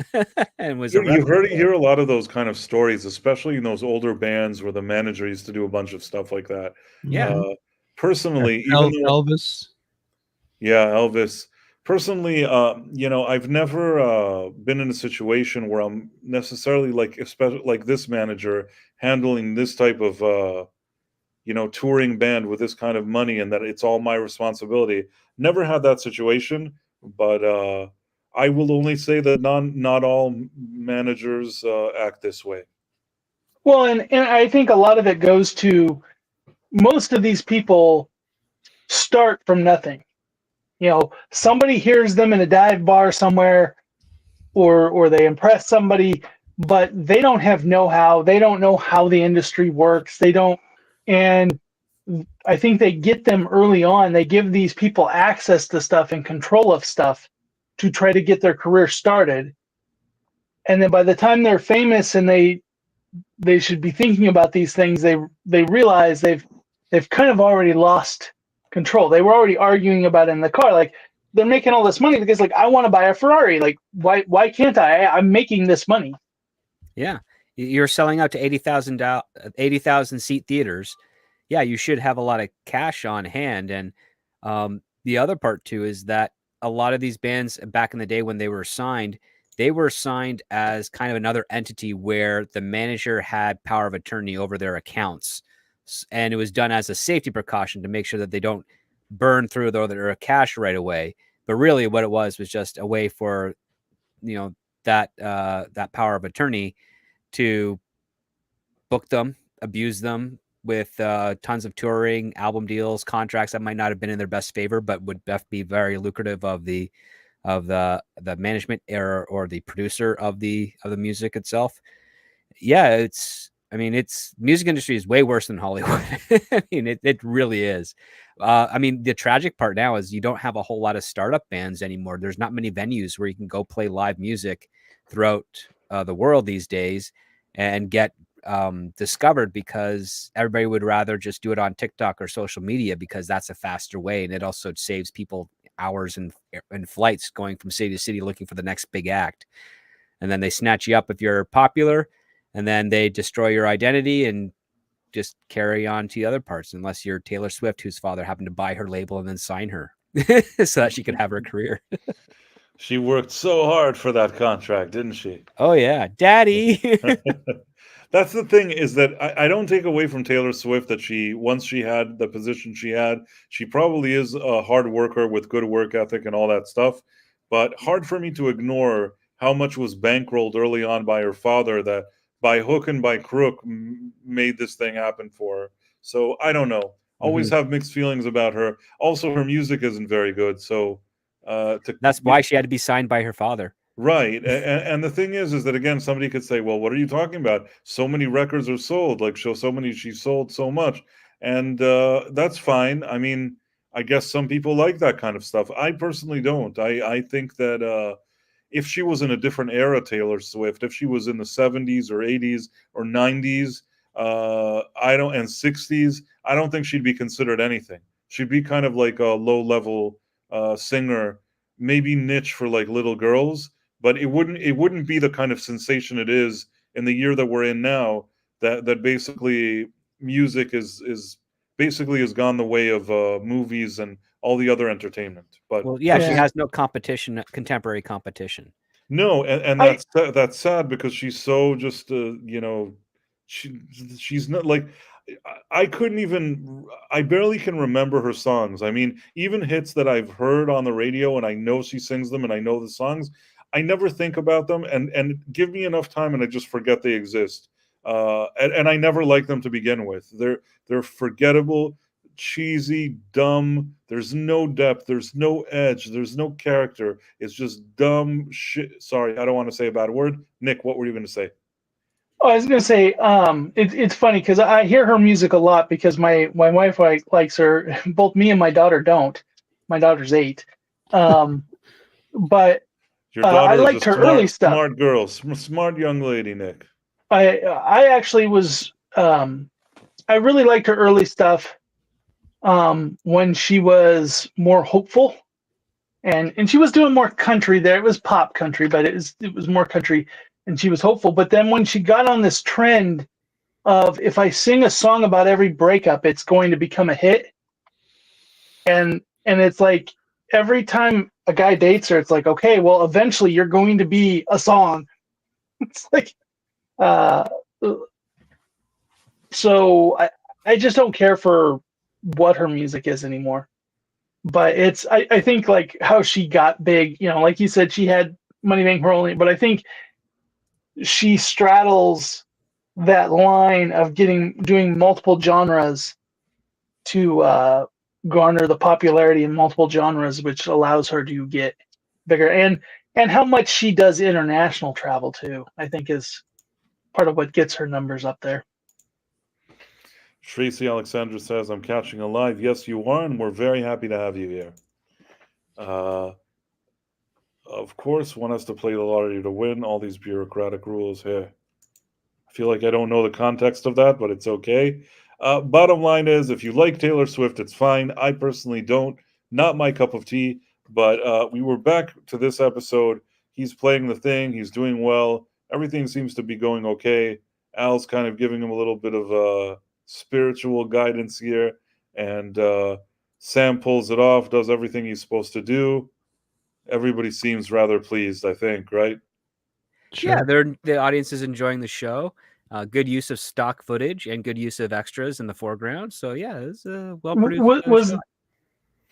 and was you hear a lot of those kind of stories, especially in those older bands where the manager used to do a bunch of stuff like that. Yeah. Personally, Elvis. Yeah, Elvis. Personally, I've never been in a situation where I'm necessarily especially like this manager handling this type of touring band with this kind of money, and that it's all my responsibility. Never had that situation, but I will only say that not all managers act this way. Well, and I think a lot of it goes to most of these people start from nothing. Somebody hears them in a dive bar somewhere, or they impress somebody, but they don't have know-how. They don't know how the industry works. They don't, and I think they get them early on. They give these people access to stuff and control of stuff to try to get their career started. And then by the time they're famous and they should be thinking about these things, they realize they've kind of already lost control. They were already arguing about it in the car. Like, they're making all this money because, like, I want to buy a Ferrari. Like, why can't I? I'm making this money. Yeah. You're selling out to 80,000 seat theaters. Yeah, you should have a lot of cash on hand. And the other part too is that a lot of these bands back in the day when they were signed as kind of another entity where the manager had power of attorney over their accounts. And it was done as a safety precaution to make sure that they don't burn through their cash right away. But really what it was just a way for, that power of attorney to book them, abuse them with tons of touring, album deals, contracts that might not have been in their best favor, but would be very lucrative of the management or the producer of the music itself. Yeah, music industry is way worse than Hollywood. I mean, it really is. The tragic part now is you don't have a whole lot of startup bands anymore. There's not many venues where you can go play live music throughout the world these days and get discovered, because everybody would rather just do it on TikTok or social media because that's a faster way. And it also saves people hours and flights going from city to city looking for the next big act. And then they snatch you up if you're popular, and then they destroy your identity and just carry on to the other parts, unless you're Taylor Swift, whose father happened to buy her label and then sign her so that she could have her career. She worked so hard for that contract, didn't she? Oh yeah, daddy. That's the thing, is that I don't take away from Taylor Swift that once she had the position she had, she probably is a hard worker with good work ethic and all that stuff. But hard for me to ignore how much was bankrolled early on by her father, that by hook and by crook made this thing happen for her. So I don't know. Always have mixed feelings about her. Also, her music isn't very good. So that's why she had to be signed by her father. Right. And the thing is that, again, somebody could say, well, what are you talking about? So many records are sold, she sold so much. And that's fine. I mean, I guess some people like that kind of stuff. I personally don't. I think that if she was in a different era, Taylor Swift, if she was in the 70s or 80s or 90s, and 60s, I don't think she'd be considered anything. She'd be kind of like a low-level singer, maybe niche for like little girls. But it wouldn't be the kind of sensation it is in the year that we're in now, that basically music is basically has gone the way of movies and all the other entertainment. But she has no competition, contemporary competition. No, and that's sad, because she's so just she's not like, I barely can remember her songs. I mean, even hits that I've heard on the radio and I know she sings them and I know the songs, I never think about them, and give me enough time and I just forget they exist. And I never liked them to begin with. They're forgettable, cheesy, dumb. There's no depth. There's no edge. There's no character. It's just dumb shit. Sorry, I don't want to say a bad word. Nick, what were you going to say? Oh, I was going to say, it's funny because I hear her music a lot because my wife likes her. Both me and my daughter don't. My daughter's 8. But your daughter I liked her early stuff. Smart girl, smart young lady, Nick. I actually was, I really liked her early stuff when she was more hopeful. And she was doing more country there. It was pop country, but it was more country. And she was hopeful. But then when she got on this trend of, if I sing a song about every breakup, it's going to become a hit. And it's like, every time a guy dates her, it's like, okay, well, eventually you're going to be a song. It's like, so I just don't care for what her music is anymore. But I think like how she got big, like you said, she had Money Bank Rolling, but I think she straddles that line of doing multiple genres to garner the popularity in multiple genres, which allows her to get bigger. And And how much she does international travel too, I think, is part of what gets her numbers up there. Tracy Alexandra says, I'm catching a live. Yes, you are, and we're very happy to have you here. Of course, one has to play the lottery to win. All these bureaucratic rules here. I feel like I don't know the context of that, but it's okay. Bottom line is, if you like Taylor Swift, it's fine. I personally don't. Not my cup of tea. But we were back to this episode. He's playing the thing. He's doing well. Everything seems to be going okay. Al's kind of giving him a little bit of spiritual guidance here. And Sam pulls it off, does everything he's supposed to do. Everybody seems rather pleased, I think, right? Sure. Yeah, the audience is enjoying the show. Good use of stock footage and good use of extras in the foreground. So yeah, it's a well-produced.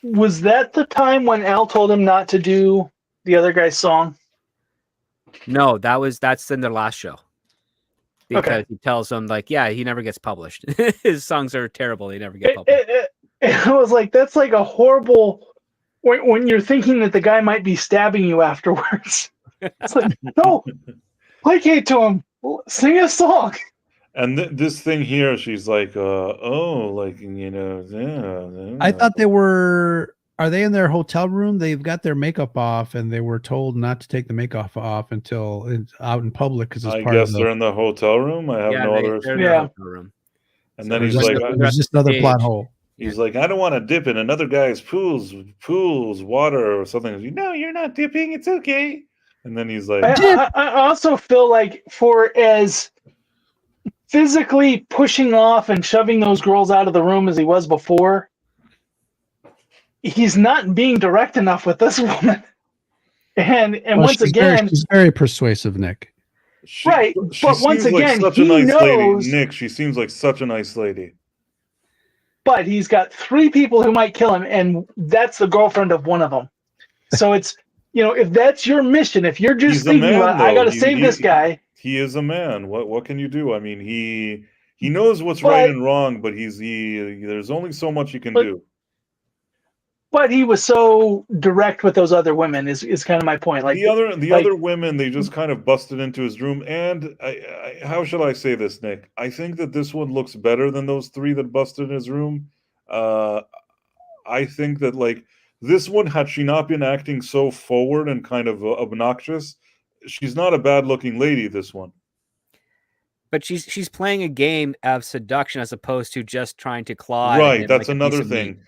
Was that the time when Al told him not to do the other guy's song? No, that's in their last show. Because he tells him, like, yeah, he never gets published. His songs are terrible. They never get published. I was like, that's like a horrible, when you're thinking that the guy might be stabbing you afterwards. It's like, no, placate to him. Sing a song. And this thing here, she's like, yeah. I thought they were. Are they in their hotel room? They've got their makeup off, and they were told not to take the makeup off until it's out in public. Because I guess they're in the hotel room. I have no other. Yeah. And So then he's like, "There's just another plot hole." He's like, I don't want to dip in another guy's pools, water, or something. No, you're not dipping. It's okay. And then he's like, I also feel like for as physically pushing off and shoving those girls out of the room as he was before, he's not being direct enough with this woman. And once again, she's very persuasive, Nick. Right, but once again, such a nice lady. Nick, she seems like such a nice lady. But he's got 3 people who might kill him, and that's the girlfriend of one of them. So it's, if that's your mission, if you're just thinking, I got to save this guy. He is a man. What can you do? I mean, he knows what's right and wrong, but there's only so much he can do. But he was so direct with those other women is kind of my point. Like the other women, they just kind of busted into his room. And how shall I say this, Nick? I think that this one looks better than those 3 that busted in his room. I think that this one, had she not been acting so forward and kind of obnoxious, she's not a bad looking lady. This one. But she's playing a game of seduction as opposed to just trying to claw. Right, that's another thing.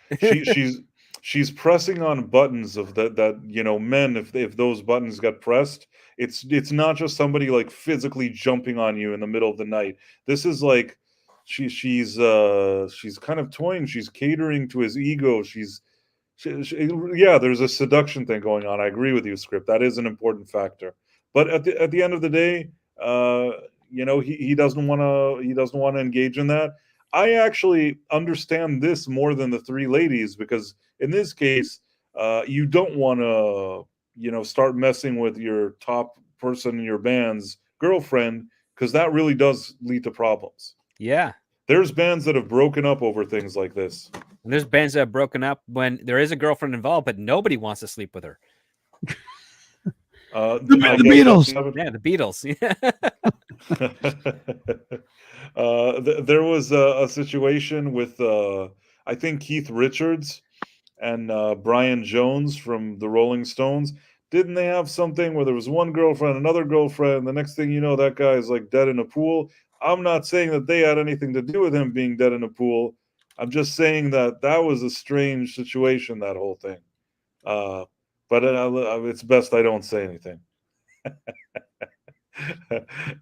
She's pressing on buttons of that men, if those buttons got pressed, it's not just somebody physically jumping on you in the middle of the night. This is like she's kind of toying. She's catering to his ego. There's a seduction thing going on. I agree with you, Script. That is an important factor. But at the end of the day, he doesn't want to engage in that. I actually understand this more than the 3 ladies, because in this case, you don't want to, start messing with your top person in your band's girlfriend, because that really does lead to problems. Yeah. There's bands that have broken up over things like this. And there's bands that have broken up when there is a girlfriend involved, but nobody wants to sleep with her. The Beatles. Yeah, the Beatles. There was a situation with I think Keith Richards and Brian Jones from the Rolling Stones. Didn't they have something where there was one girlfriend, another girlfriend, and the next thing you know, that guy is dead in a pool? I'm not saying that they had anything to do with him being dead in a pool. I'm just saying that was a strange situation, that whole thing. But it's best I don't say anything.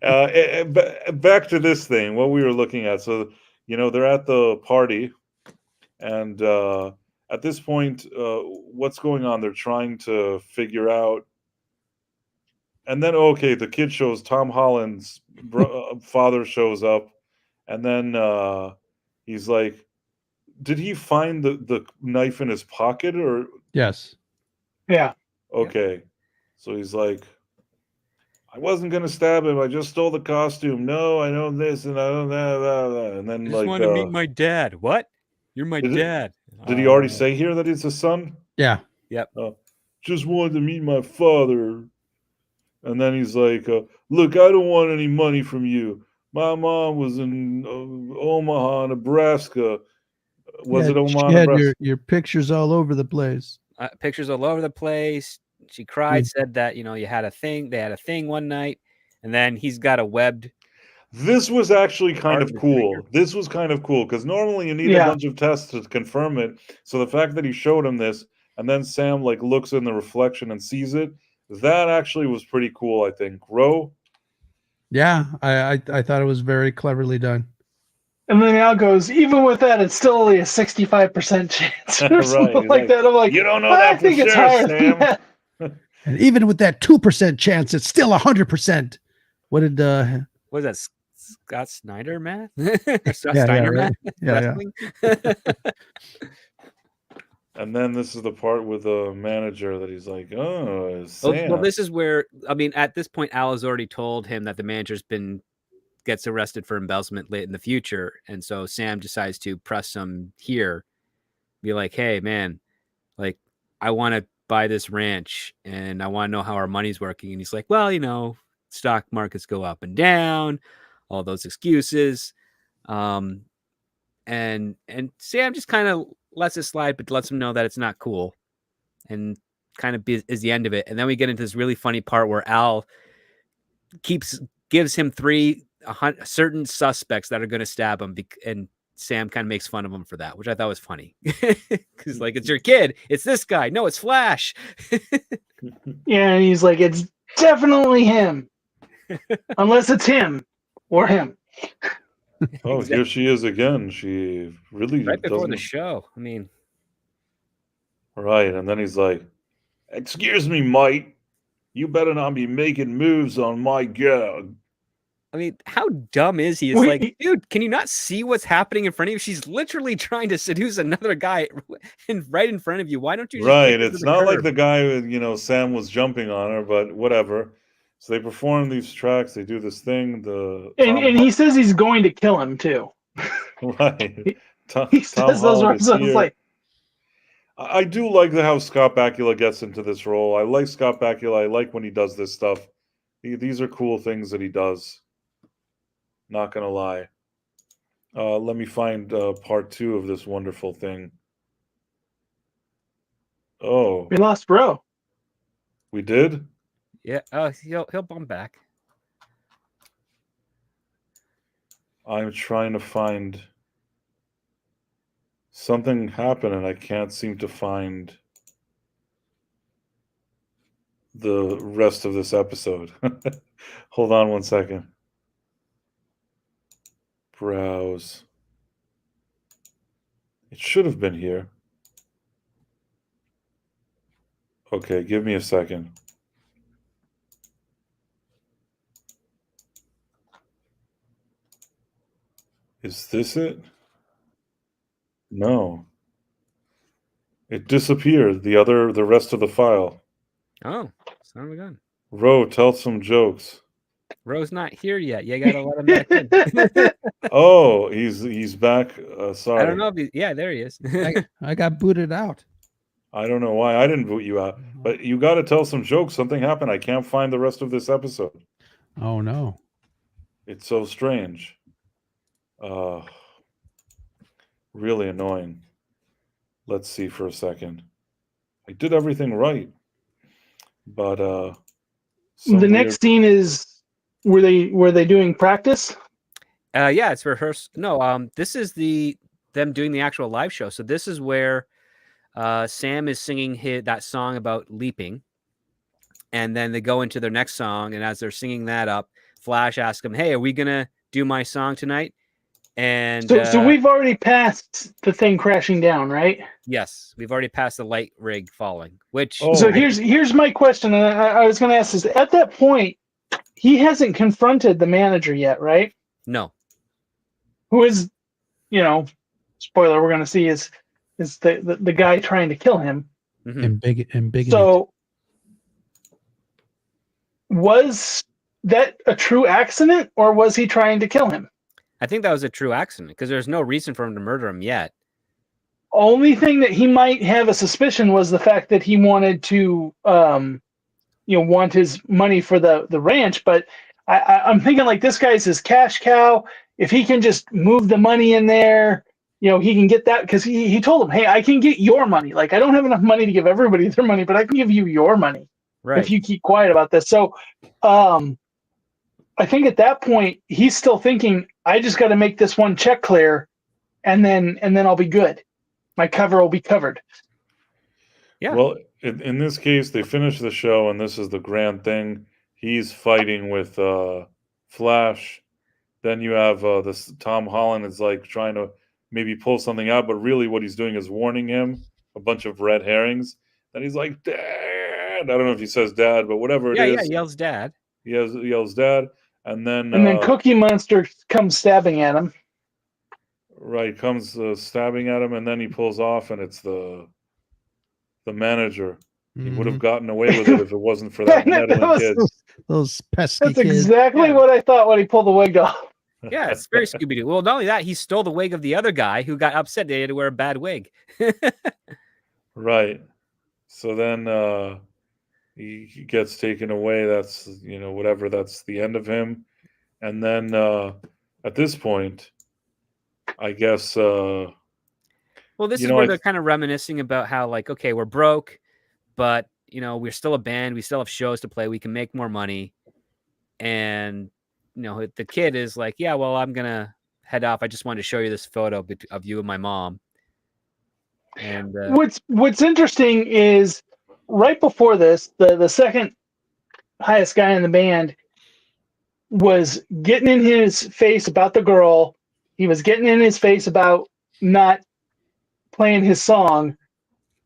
Back to this thing, what we were looking at. So, they're at the party, and at this point, what's going on? They're trying to figure out. And then, the kid shows, Tom Holland's father shows up, and then he's like, did he find the knife in his pocket, or? Yes. Yeah. Okay. So he's like, I wasn't going to stab him. I just stole the costume. No, I know this and I know that. And then I just want to meet my dad. What? You're my dad. Did he already say here that he's his son? Yeah. Yep. Just wanted to meet my father. And then he's like, look, I don't want any money from you. My mom was in Omaha, Nebraska. Was it Omaha, She had Nebraska? your pictures all over the place. Pictures all over the place. She cried, said that, you had a thing. They had a thing one night. And then he's got a webbed. This was actually kind of Part of his cool. finger. This was kind of cool because normally you need a bunch of tests to confirm it. So the fact that he showed him this and then Sam like looks in the reflection and sees it, that actually was pretty cool, I think. Ro? Yeah, I thought it was very cleverly done. And then Al goes, even with that, it's still only a 65% chance or something like that. I'm like, you don't know I that for think it's sure, higher than Sam. that. And even with that 2% chance, it's still 100%. What did What is that? Scott Snyder math? Scott Yeah, Steiner right. math? Yeah, Wrestling? And then this is the part with the manager that he's like, oh, Sam. Well, this is where, at this point, Al has already told him that the manager's gets arrested for embezzlement late in the future. And so Sam decides to press him here, be like, hey, man, like, I want to buy this ranch and I want to know how our money's working. And he's like, well, stock markets go up and down, all those excuses. And Sam just kind of lets it slide, but lets him know that it's not cool, and kind of is the end of it. And then we get into this really funny part where Al gives him three certain suspects that are going to stab him, and Sam kind of makes fun of him for that, which I thought was funny because like, it's your kid, it's this guy, no, it's Flash. Yeah, and he's like, it's definitely him, unless it's him or him. Oh, Exactly. Here she is again. She really Right before doesn't. the show. Right, and then he's like, excuse me, mate. You better not be making moves on my girl. How dumb is he? It's like, dude, can you not see what's happening in front of you? She's literally trying to seduce another guy right in front of you. Why don't you just Right, it's not like the guy, Sam was jumping on her, but whatever. So they perform these tracks, they do this thing, and he says he's going to kill him too. Right. He says those words. I was like, I do like how Scott Bakula gets into this role. I like Scott Bakula. I like when he does this stuff. These are cool things that he does. Not gonna lie. Let me find part 2 of this wonderful thing. Oh, we lost Bro. We did? Yeah. He'll bump back. I'm trying to find something happened and I can't seem to find the rest of this episode. Hold on one second. Browse. It should have been here. Okay, give me a second. Is this it? No. It disappeared. The rest of the file. Oh, son of a gun. Ro, tell some jokes. Ro's not here yet. You gotta let him back in. Oh, he's back. Sorry. I don't know if there he is. I got booted out. I don't know why I didn't boot you out, but you got to tell some jokes. Something happened. I can't find the rest of this episode. Oh no. It's so strange. Really annoying. Let's see for a second. I did everything right. But the next scene is were they doing practice? Yeah, it's rehearsed. No, this is them doing the actual live show. So this is where Sam is singing that song about leaping, and then they go into their next song, and as they're singing that up, Flash asks him, hey, are we gonna do my song tonight? And so we've already passed the thing crashing down, right? Yes, we've already passed the light rig falling, which So here's my question, and I was going to ask this. At that point, he hasn't confronted the manager yet, right? No. Who is, spoiler, we're going to see is the guy trying to kill him. Mm-hmm. And big. So was that a true accident, or was he trying to kill him? I think that was a true accident because there's no reason for him to murder him yet. Only thing that he might have a suspicion was the fact that he wanted to want his money for the ranch. But I'm thinking like this guy's his cash cow. If he can just move the money in there, he can get that, because he told him, hey, I can get your money. Like, I don't have enough money to give everybody their money, but I can give you your money if you keep quiet about this. So I think at that point he's still thinking, I just got to make this one check clear, and then I'll be good. My cover will be covered. Yeah. Well, in this case, they finish the show, and this is the grand thing. He's fighting with Flash. Then you have this Tom Holland is like trying to maybe pull something out, but really what he's doing is warning him a bunch of red herrings. Then he's like, Dad. I don't know if he says Dad, but whatever it is. Yeah, yells Dad. He yells Dad. And then Cookie Monster comes stabbing at him. Right, comes stabbing at him, and then he pulls off, and it's the manager. He would have gotten away with it if it wasn't for that meddling kid. Those pesky That's kids. exactly what I thought when he pulled the wig off. Yeah, it's very Scooby-Doo. Well, not only that, he stole the wig of the other guy who got upset they had to wear a bad wig. Right. So then he gets taken away. That's, whatever. That's the end of him. And then at this point, I guess... well, this is where they're kind of reminiscing about how, like, okay, we're broke, but, we're still a band. We still have shows to play. We can make more money. And, the kid is like, yeah, well, I'm going to head off. I just wanted to show you this photo of you and my mom. And what's interesting is right before this, the second highest guy in the band was getting in his face about the girl. He was getting in his face about not playing his song.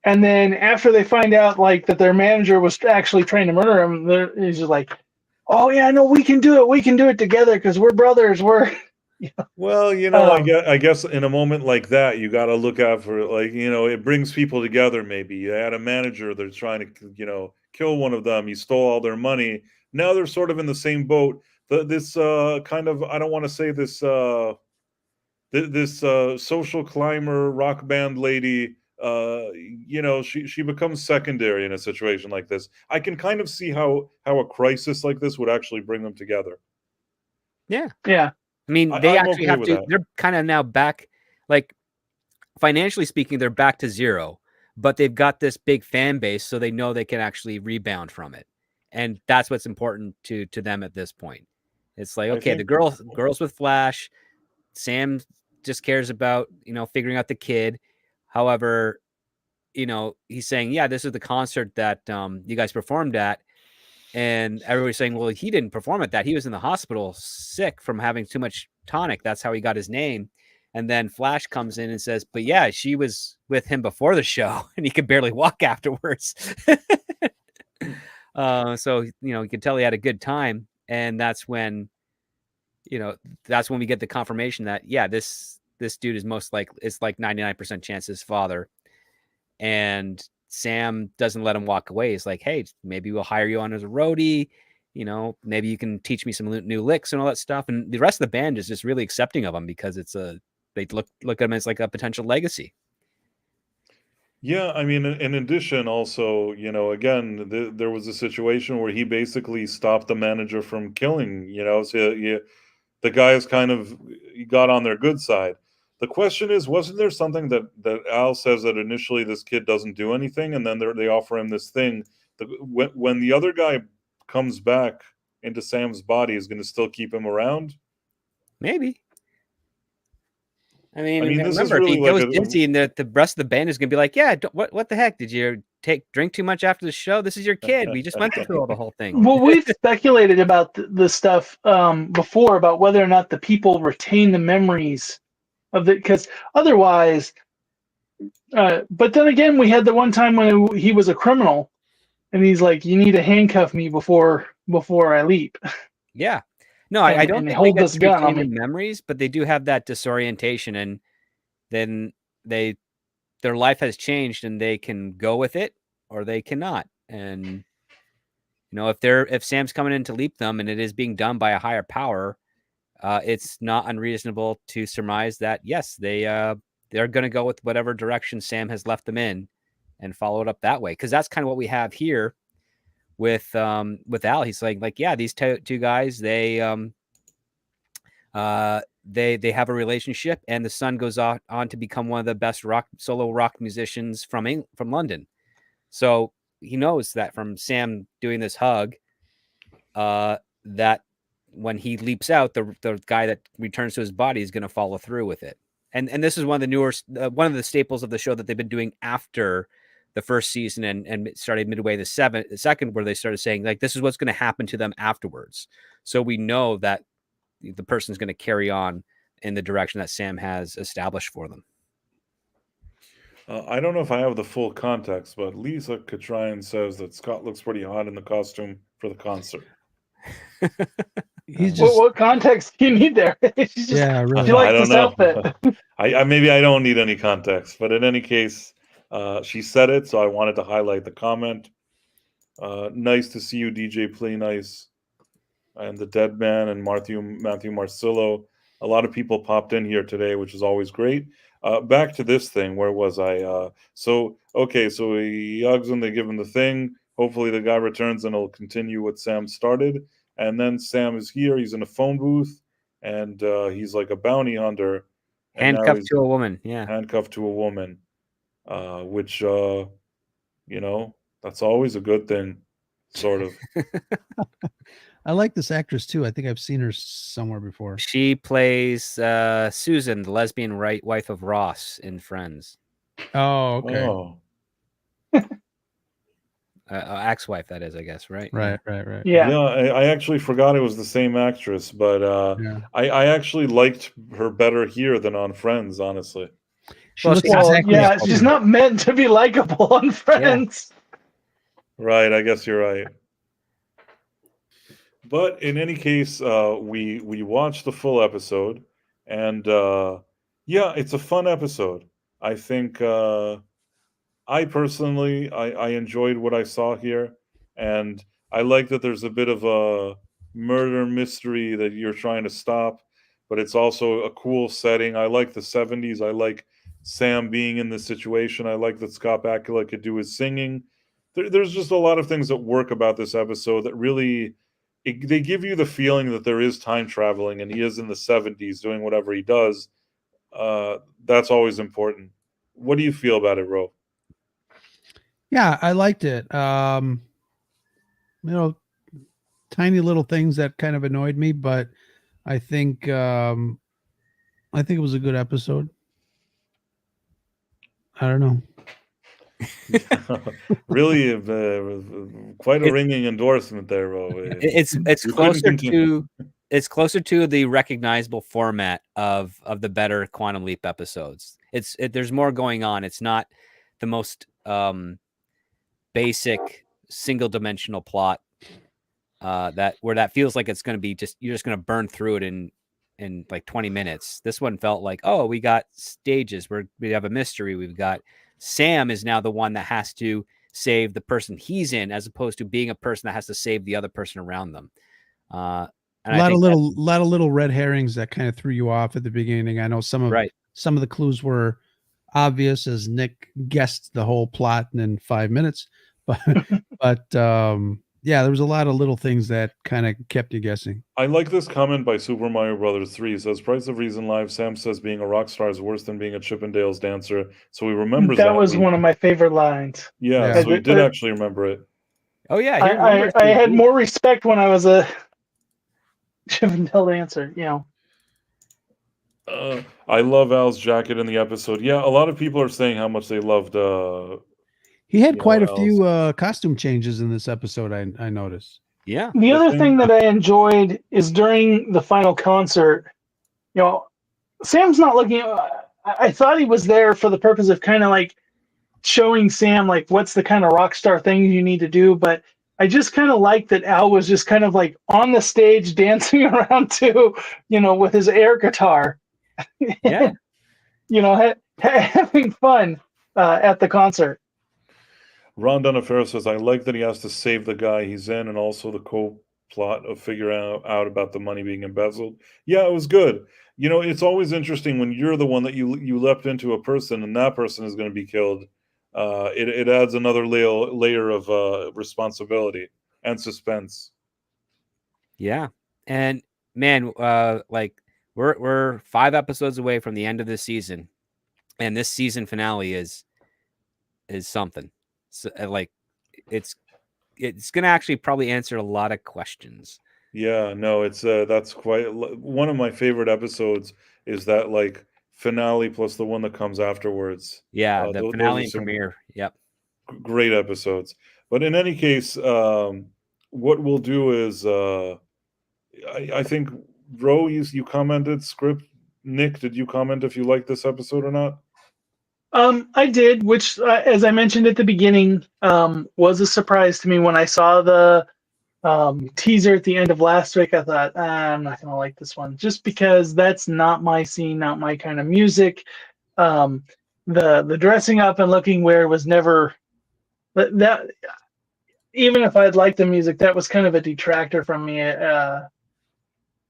And then after they find out like that their manager was actually trying to murder him, he's just like, oh yeah, no, we can do it. We can do it together because we're brothers. Well, I guess in a moment like that, you got to look out for, like, it brings people together. Maybe you had a manager, they're trying to, kill one of them. You stole all their money. Now they're sort of in the same boat. This kind of, I don't want to say this, this social climber rock band lady, she becomes secondary in a situation like this. I can kind of see how a crisis like this would actually bring them together. Yeah. I mean, they I'm actually okay have with to. that. They're kind of now back, like, financially speaking, they're back to zero. But they've got this big fan base, so they know they can actually rebound from it, and that's what's important to them at this point. It's like, okay, the girls with Flash, Sam just cares about figuring out the kid. However, he's saying, yeah, this is the concert that you guys performed at. And everybody's saying, well, he didn't perform at that. He was in the hospital sick from having too much tonic. That's how he got his name. And then Flash comes in and says, but yeah, she was with him before the show and he could barely walk afterwards. So, you can tell he had a good time. And that's when, we get the confirmation that, yeah, this dude is most likely, it's like 99% chance his father. And Sam doesn't let him walk away. He's like, hey, maybe we'll hire you on as a roadie. Maybe you can teach me some new licks and all that stuff. And the rest of the band is just really accepting of him because they look at him as like a potential legacy. Yeah, I mean, in addition, also, again, there was a situation where he basically stopped the manager from killing, so the guys he got on their good side. The question is, wasn't there something that Al says that initially this kid doesn't do anything, and then they offer him this thing? When the other guy comes back into Sam's body, is going to still keep him around? Maybe. I mean this remember, is really if he goes dizzy, and the rest of the band is going to be like, yeah, what the heck? Did you drink too much after the show? This is your kid. We just went through the whole thing. Well, we've speculated about the stuff before about whether or not the people retain the memories of it, because otherwise, but then again, we had the one time when he was a criminal, and he's like, "You need to handcuff me before I leap." Yeah, no, I don't think hold they this gun on me. Memories, but they do have that disorientation, and then their life has changed, and they can go with it or they cannot. And if Sam's coming in to leap them, and it is being done by a higher power. It's not unreasonable to surmise that, yes, they're going to go with whatever direction Sam has left them in and follow it up that way. Because that's kind of what we have here with Al. He's like, yeah, these two guys, they have a relationship, and the son goes on to become one of the best solo rock musicians from London. So he knows that from Sam doing this hug, that when he leaps out, the guy that returns to his body is going to follow through with it. And this is one of the newer, one of the staples of the show that they've been doing after the first season and started midway the second, where they started saying, like, this is what's going to happen to them afterwards. So we know that the person's going to carry on in the direction that Sam has established for them. I don't know if I have the full context, but Lisa Katrine says that Scott looks pretty hot in the costume for the concert. He's just What context do you need there? She's just, yeah, really. she likes I don't this know. outfit. I maybe I don't need any context, but in any case, she said it, so I wanted to highlight the comment. Nice to see you, DJ Play Nice, and the Dead Man, and Matthew Marcillo. A lot of people popped in here today, which is always great. Back to this thing. Where was I? So he hugs him. They give him the thing. Hopefully the guy returns and he'll continue what Sam started. And then Sam is here. He's in a phone booth, and he's like a bounty hunter. Handcuffed to a woman. Yeah. Handcuffed to a woman, which, that's always a good thing, sort of. I like this actress too. I think I've seen her somewhere before. She plays Susan, the lesbian wife of Ross in Friends. Oh, okay. Oh. Ex-wife, that is, I guess, right? Right. Yeah. I actually forgot it was the same actress, but Yeah. I actually liked her better here than on Friends, honestly. She Well, looks Well, exactly yeah, as she's Homer. not meant to be likable on Friends. Right, I guess you're right. But in any case, we watched the full episode, and it's a fun episode. I think I personally I enjoyed what I saw here, and I like that there's a bit of a murder mystery that you're trying to stop, but it's also a cool setting. I like the 70s. I like Sam being in this situation. I like that Scott Bakula could do his singing. There's just a lot of things that work about this episode that really they give you the feeling that there is time traveling and he is in the 70s doing whatever he does. That's always important. What do you feel about it, Ro? Yeah, I liked it. Tiny little things that kind of annoyed me, but I think it was a good episode. I don't know. Really, quite a ringing endorsement there, Ro. It's closer to the recognizable format of the better Quantum Leap episodes. There's more going on. It's not the most basic single dimensional plot that feels like it's going to be you're just going to burn through it in like 20 minutes. This one felt like, oh, we got stages where we have a mystery. We've got Sam is now the one that has to save the person he's in, as opposed to being a person that has to save the other person around them. A lot of little red herrings that kind of threw you off at the beginning. I know some of the clues were obvious, as Nick guessed the whole plot in 5 minutes, but there was a lot of little things that kind of kept you guessing. I like this comment by Super Mario Brothers 3. It says, Price of Reason Live, Sam says being a rock star is worse than being a Chippendales dancer. So he remembers that. That was one of my favorite lines. Yeah, so he did actually remember it. Oh, yeah. I had more respect when I was a Chippendale dancer, I love Al's jacket in the episode. Yeah, a lot of people are saying how much they loved he had quite a few costume changes in this episode, I noticed. Yeah. The other thing that I enjoyed is during the final concert, Sam's not looking. I thought he was there for the purpose of kind of like showing Sam like what's the kind of rock star thing you need to do, but I just kind of like that Al was just kind of like on the stage dancing around too, with his air guitar. Yeah. Having fun at the concert. Ron Donafero says, I like that he has to save the guy he's in, and also the co-plot of figuring out about the money being embezzled. Yeah, it was good. It's always interesting when you're the one that you leapt into a person and that person is going to be killed. It adds another layer of responsibility. and suspense. Yeah. And man, like we're 5 episodes away from the end of this season, and this season finale is something. So, like it's gonna actually probably answer a lot of questions. Yeah, no, it's that's quite one of my favorite episodes is that like finale plus the one that comes afterwards. Yeah, the Those finale are and some premiere. Yep. great episodes. But in any case, what we'll do is I think Ro, you commented script. Nick, did you comment if you liked this episode or not? I did, which, as I mentioned at the beginning, was a surprise to me when I saw the teaser at the end of last week. I thought, I'm not going to like this one, just because that's not my scene, not my kind of music. The dressing up and looking weird was never that. Even if I'd liked the music, that was kind of a detractor from me.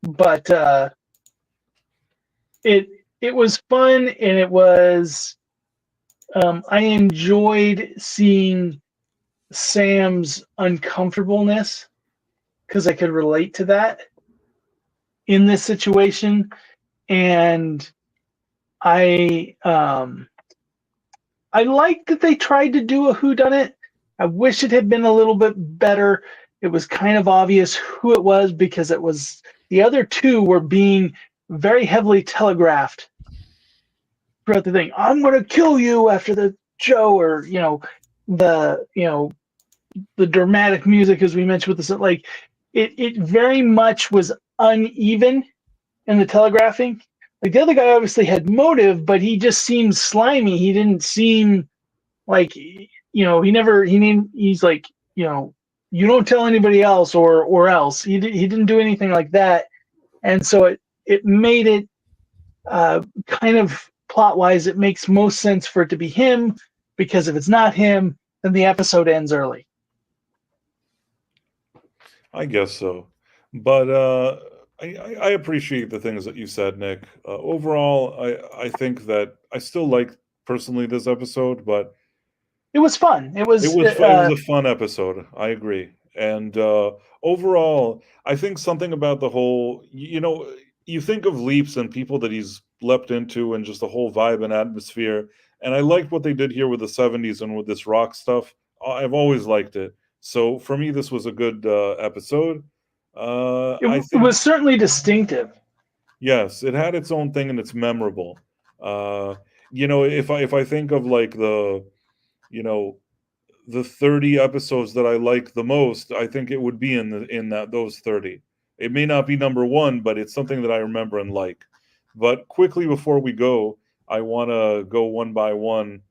But it was fun, and it was. I enjoyed seeing Sam's uncomfortableness because I could relate to that in this situation, and I liked that they tried to do a whodunit. I wish it had been a little bit better. It was kind of obvious who it was because it was the other two were being very heavily telegraphed throughout the thing. I'm going to kill you after the show, or the the dramatic music, as we mentioned with this, like it very much was uneven in the telegraphing. Like the other guy obviously had motive, but he just seemed slimy. He didn't seem like he's like, you don't tell anybody else or else. He didn't do anything like that, and so it made it kind of plot wise, it makes most sense for it to be him, because if it's not him, then the episode ends early. I guess so. But I appreciate the things that you said, Nick. Overall, I think that I still like personally this episode, but It was fun. It was it was a fun episode. I agree. And overall, I think something about the whole, you think of Leaps and people that he's leapt into and just the whole vibe and atmosphere. And I liked what they did here with the 70s and with this rock stuff. I've always liked it. So for me, this was a good episode. I it think, was certainly distinctive. yes, it had its own thing and it's memorable. If I think of like the 30 episodes that I like the most, I think it would be in those 30. It may not be number one, but it's something that I remember and like. But quickly before we go, I want to go one by one.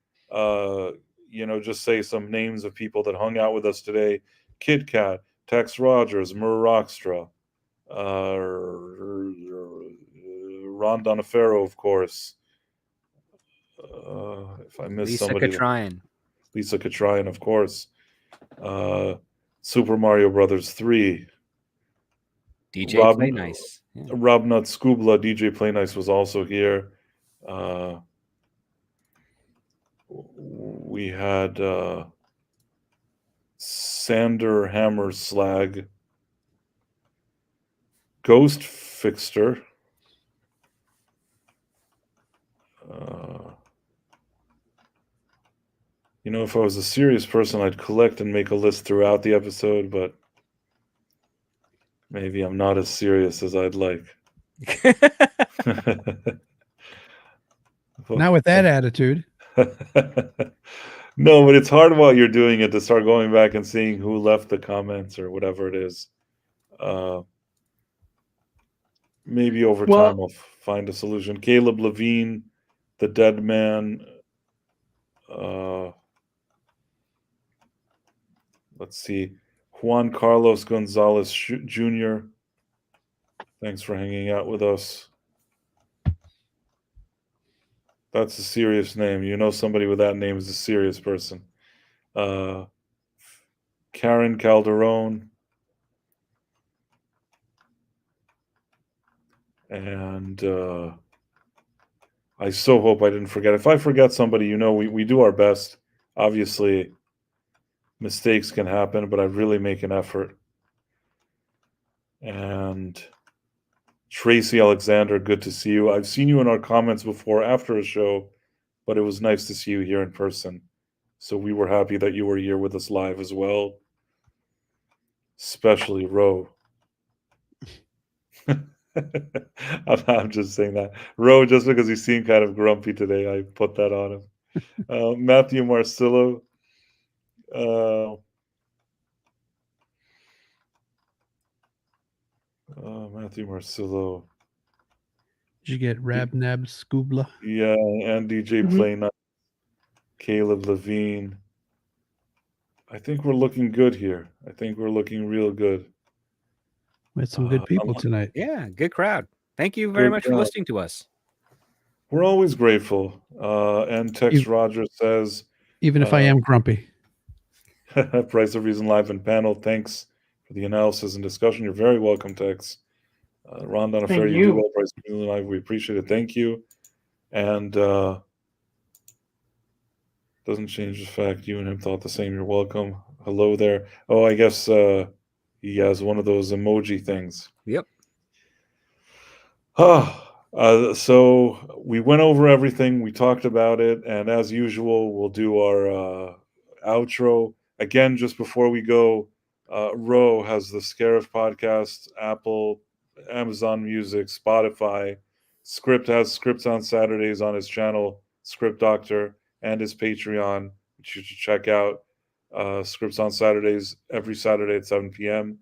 Just say some names of people that hung out with us today: Kit Kat, Tex Rogers, Mur Rockstra, Ron Donofero, of course. If I miss Lisa somebody, Lisa Katryan, of course. Super Mario Brothers 3. DJ Play Nice. Yeah. Rob Nut Scoobla, DJ Play Nice was also here. We had Sander Hammer Slag, Ghost Fixter. If I was a serious person, I'd collect and make a list throughout the episode, but maybe I'm not as serious as I'd like. Not with that attitude. No, but it's hard while you're doing it to start going back and seeing who left the comments or whatever it is. Maybe over time I'll find a solution. Caleb Levine, the Dead Man. Let's see. Juan Carlos Gonzalez Jr. Thanks for hanging out with us. That's a serious name. Somebody with that name is a serious person. Karen Calderon. And I so hope I didn't forget. If I forget somebody, we do our best. Obviously, mistakes can happen, but I really make an effort. And Tracy Alexander, good to see you. I've seen you in our comments before after a show, but it was nice to see you here in person. So we were happy that you were here with us live as well. Especially Ro. I'm just saying that. Ro, just because he seemed kind of grumpy today, I put that on him. Matthew Marcillo. Matthew Marcillo. Did you get Rabnab Scoobla? Yeah, and DJ Play Night. Caleb Levine. I think we're looking good here. I think we're looking real good. We had some good people tonight. Yeah, good crowd. Thank you very much for listening to us. We're always grateful. And Tex Roger says, even if I am grumpy. Price of Reason live and panel. Thanks for the analysis and discussion. You're very welcome, Tex. Ron on a fair, you do well. Price of Reason live. We appreciate it. Thank you. And doesn't change the fact you and him thought the same. You're welcome. Hello there. Oh, I guess he has one of those emoji things. Yep. So we went over everything. We talked about it. And as usual, we'll do our outro. Again, just before we go, Ro has the Sacrif Podcast, Apple, Amazon Music, Spotify. Script has Scripts on Saturdays on his channel, Script Doctor, and his Patreon, which you should check out. Scripts on Saturdays, every Saturday at 7 p.m.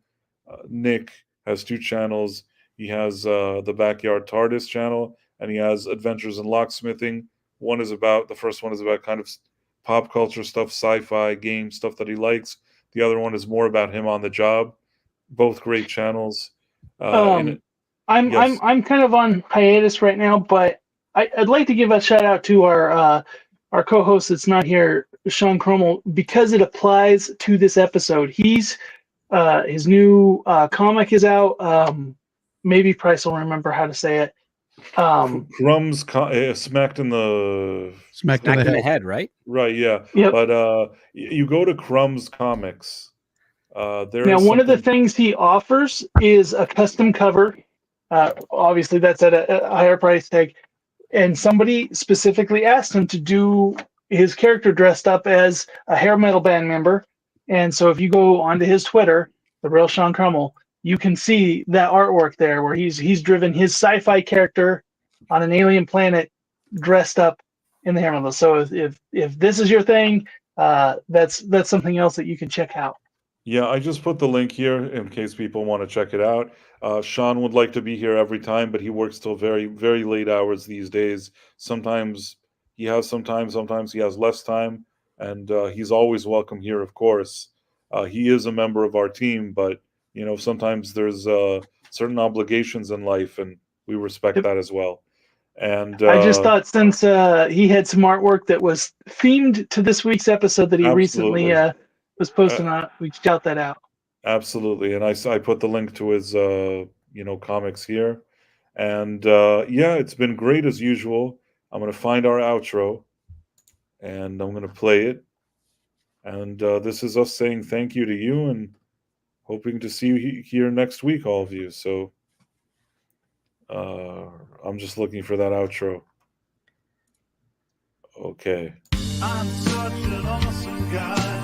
Nick has 2 channels. He has the Backyard Tardis channel, and he has Adventures in Locksmithing. The first one is about kind of pop culture stuff, sci-fi, game stuff that he likes. The other one is more about him on the job. Both great channels. I'm kind of on hiatus right now, but I'd like to give a shout out to our co-host that's not here, Sean Krummel, because it applies to this episode. His new comic is out. Maybe Price will remember how to say it. Crumbs smacked in the head, right? Right, yeah. Yep. But you go to Crumbs Comics. One of the things he offers is a custom cover. Obviously, that's at a higher price tag. And somebody specifically asked him to do his character dressed up as a hair metal band member. And so if you go onto his Twitter, the real Sean Krummel, you can see that artwork there where he's driven his sci-fi character on an alien planet dressed up in the hair metal. So if this is your thing, that's something else that you can check out. Yeah, I just put the link here in case people want to check it out. Sean would like to be here every time, but he works till very, very late hours these days. Sometimes he has some time, sometimes he has less time, and he's always welcome here, of course. He is a member of our team, but sometimes there's certain obligations in life, and we respect that as well. And I just thought since he had some artwork that was themed to this week's episode that he recently was posting on, we shout that out. Absolutely, and I put the link to his comics here, and it's been great as usual. I'm going to find our outro, and I'm going to play it, and this is us saying thank you to you and hoping to see you here next week, all of you. So I'm just looking for that outro. Okay. I'm such an awesome guy.